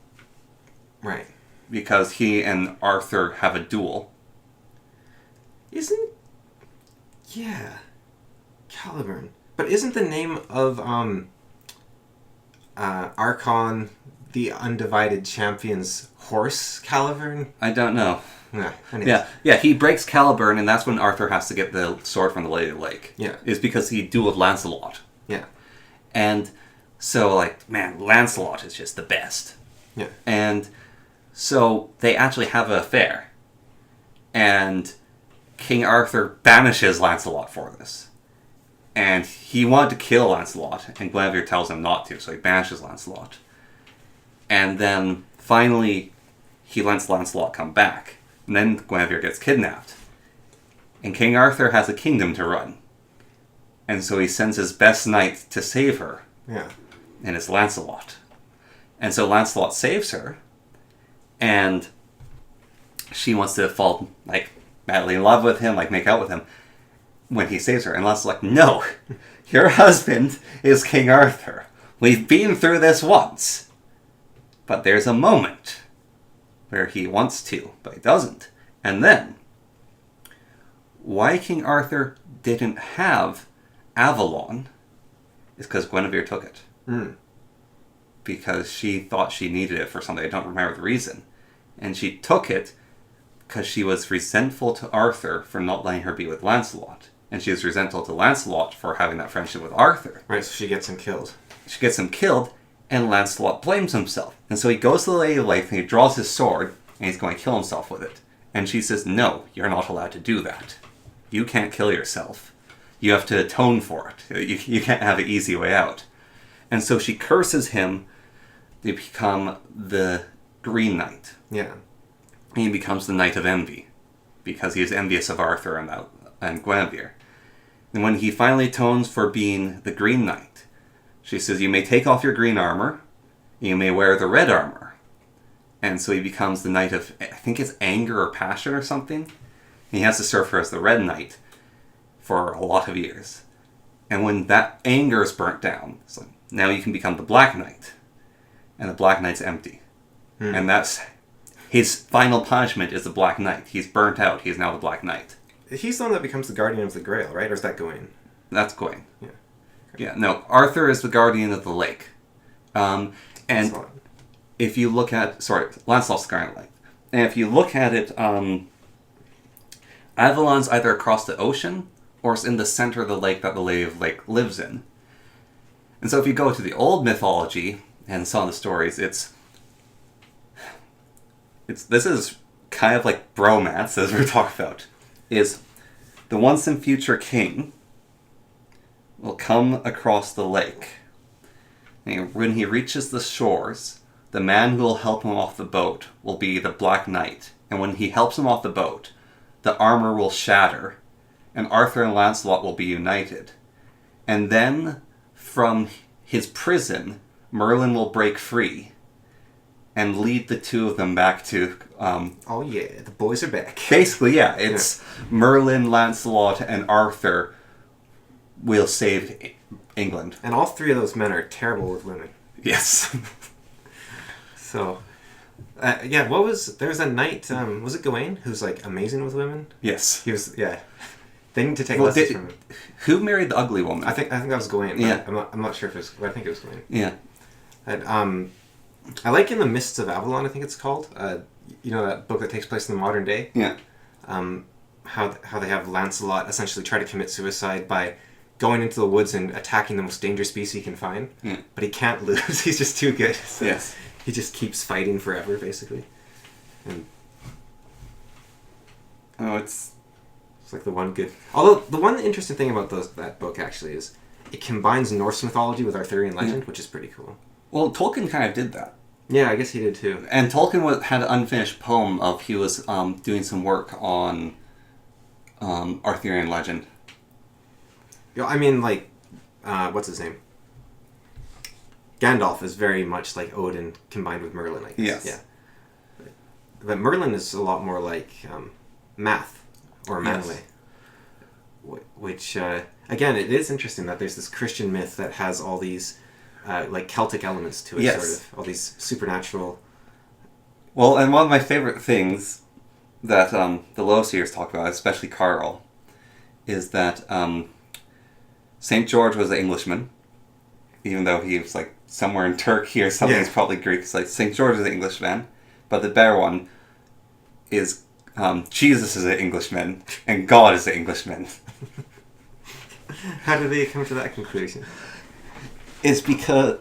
Right. Because he and Arthur have a duel. Caliban. But isn't the name of Archon the undivided champion's horse, Caliburn? I don't know. Yeah, anyways. Yeah, he breaks Caliburn, and that's when Arthur has to get the sword from the Lady of the Lake. Yeah. Is because he dueled Lancelot. Yeah. And so, like, man, Lancelot is just the best. Yeah. And so they actually have an affair. And King Arthur banishes Lancelot for this. And he wanted to kill Lancelot, and Guinevere tells him not to, so he banishes Lancelot. And then, finally, he lets Lancelot come back. And then Guinevere gets kidnapped. And King Arthur has a kingdom to run. And so he sends his best knight to save her. Yeah. And it's Lancelot. And so Lancelot saves her. And she wants to fall, like, madly in love with him, like, make out with him, when he saves her. And Lancelot's like, no, your husband is King Arthur. We've been through this once. But there's a moment where he wants to, but he doesn't. And then, why King Arthur didn't have Avalon is because Guinevere took it. Because she thought she needed it for something. I don't remember the reason. And she took it because she was resentful to Arthur for not letting her be with Lancelot. And she was resentful to Lancelot for having that friendship with Arthur. Right, so she gets him killed. She gets him killed, and Lancelot blames himself. And so he goes to the Lady of the Lake, and he draws his sword, and he's going to kill himself with it. And she says, no, you're not allowed to do that. You can't kill yourself. You have to atone for it. You can't have an easy way out. And so she curses him to become the Green Knight. Yeah. And he becomes the Knight of Envy, because he is envious of Arthur and Guinevere. And when he finally atones for being the Green Knight, she says, you may take off your green armor, and you may wear the red armor. And so he becomes the Knight of, I think it's Anger or Passion or something. And he has to serve her as the Red Knight for a lot of years. And when that anger is burnt down, so now you can become the Black Knight. And the Black Knight's empty. And that's his final punishment is the Black Knight. He's burnt out. He's now the Black Knight. He's the one that becomes the guardian of the Grail, right? Or is that Gawain? That's Gawain. Yeah. Yeah, no. Arthur is the guardian of the lake. And Lancelot. if you look at... Sorry, Lancelot's the guardian of the lake. And if you look at it, Avalon's either across the ocean or it's in the center of the lake that the Lady of the Lake lives in. And so if you go to the old mythology and some of the stories, this is kind of like bromance, as we're talking about, is the once and future king will come across the lake. And when he reaches the shores, the man who will help him off the boat will be the Black Knight. And when he helps him off the boat, the armor will shatter, and Arthur and Lancelot will be united. And then, from his prison, Merlin will break free and lead the two of them back to... oh yeah, the boys are back. Basically, yeah, it's Merlin, Lancelot, and Arthur will save England. And all three of those men are terrible with women. Yes. So, yeah, there was a knight, was it Gawain, who's like amazing with women? Yes. He was, yeah. They need to take lessons from him. Who married the ugly woman? I think that was Gawain. Yeah. I'm not sure if it was, but I think it was Gawain. Yeah. And, I like In the Mists of Avalon, I think it's called. You know, that book that takes place in the modern day? Yeah. How they have Lancelot essentially try to commit suicide by going into the woods and attacking the most dangerous beast he can find. Yeah. But he can't lose. He's just too good. So Yes. he just keeps fighting forever, basically. And It's like the one good... Although, the one interesting thing about that book, actually, is it combines Norse mythology with Arthurian legend, which is pretty cool. Well, Tolkien kind of did that. Yeah, I guess he did, too. And Tolkien had an unfinished poem of he was doing some work on Arthurian legend. You know, I mean, like, what's his name? Gandalf is very much like Odin combined with Merlin, I guess. Yes. Yeah. But Merlin is a lot more like math or Manwë. Yes. Which, again, it is interesting that there's this Christian myth that has all these like Celtic elements to it, Yes. sort of. All these supernatural... Well, and one of my favorite things that the Lowseers talk about, especially Carl, is that St. George was an Englishman. even though he was like somewhere in Turkey or something. Yeah. He's probably Greek. It's like St. George is an Englishman, but the better one is Jesus is an Englishman and God is an Englishman. How did they come to that conclusion? It's because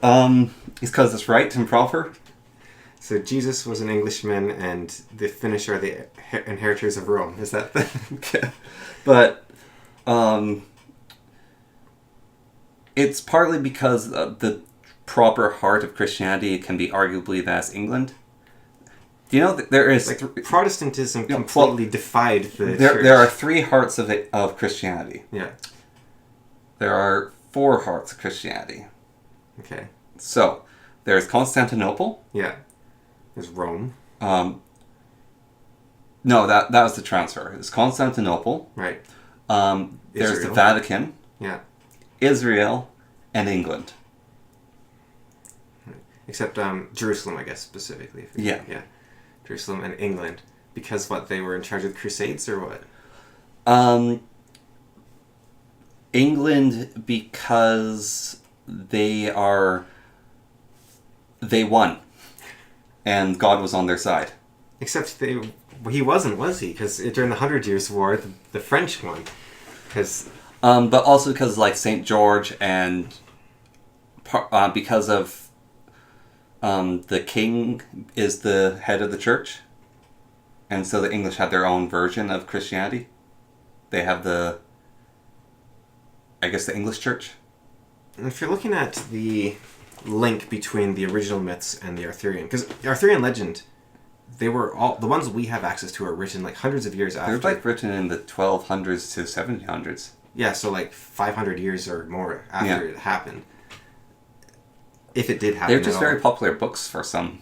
it's right and proper. So Jesus was an Englishman, and the Finnish are the inheritors of Rome. Is that the... Okay. But it's partly because the proper heart of Christianity can be arguably that's England. Do you know that there is Protestantism completely defied the church? There are three hearts of Christianity. Yeah. There are four hearts of Christianity. Okay. So there's Constantinople. Yeah. There's Rome. No, that was the transfer. It's Constantinople. Right. There's Israel. the Vatican. Yeah. Israel and England. Except Jerusalem, I guess, specifically. Yeah. Yeah. Jerusalem and England. Because what, they were in charge of the Crusades or what? England because they won. And God was on their side. Except he wasn't, was he? Because during the 100 Years' War, the French won. But also because like St. George and because of the king is the head of the church. And so the English had their own version of Christianity. They have the English church. And if you're looking at the link between the original myths and the Arthurian, because the Arthurian legend, they were all the ones we have access to are written like hundreds of years after. They're like written in the 1200s to 1700s. Yeah, so like 500 years or more after it happened. If it did happen. They're just very popular books for some.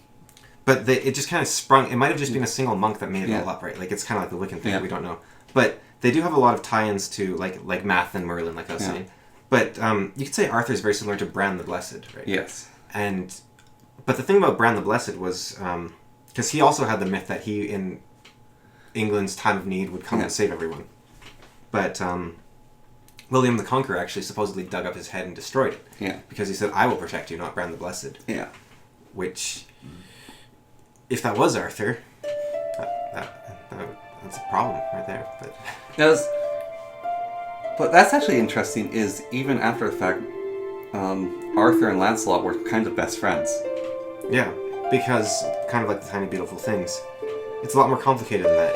But it just kind of sprung. It might have just been a single monk that made it all up, right? Like it's kind of like the Wiccan thing. We don't know. But they do have a lot of tie-ins to like Math and Merlin, like I was saying. But you could say Arthur is very similar to Bran the Blessed, right? Yes. But the thing about Bran the Blessed was because he also had the myth that he in England's time of need would come and save everyone. But William the Conqueror actually supposedly dug up his head and destroyed it. Yeah. Because he said, "I will protect you, not Bran the Blessed." Yeah. Which, if that was Arthur, that's a problem right there. But that's actually interesting. Is even after the fact, Arthur and Lancelot were kind of best friends. Yeah, because kind of like the Tiny Beautiful Things, it's a lot more complicated than that.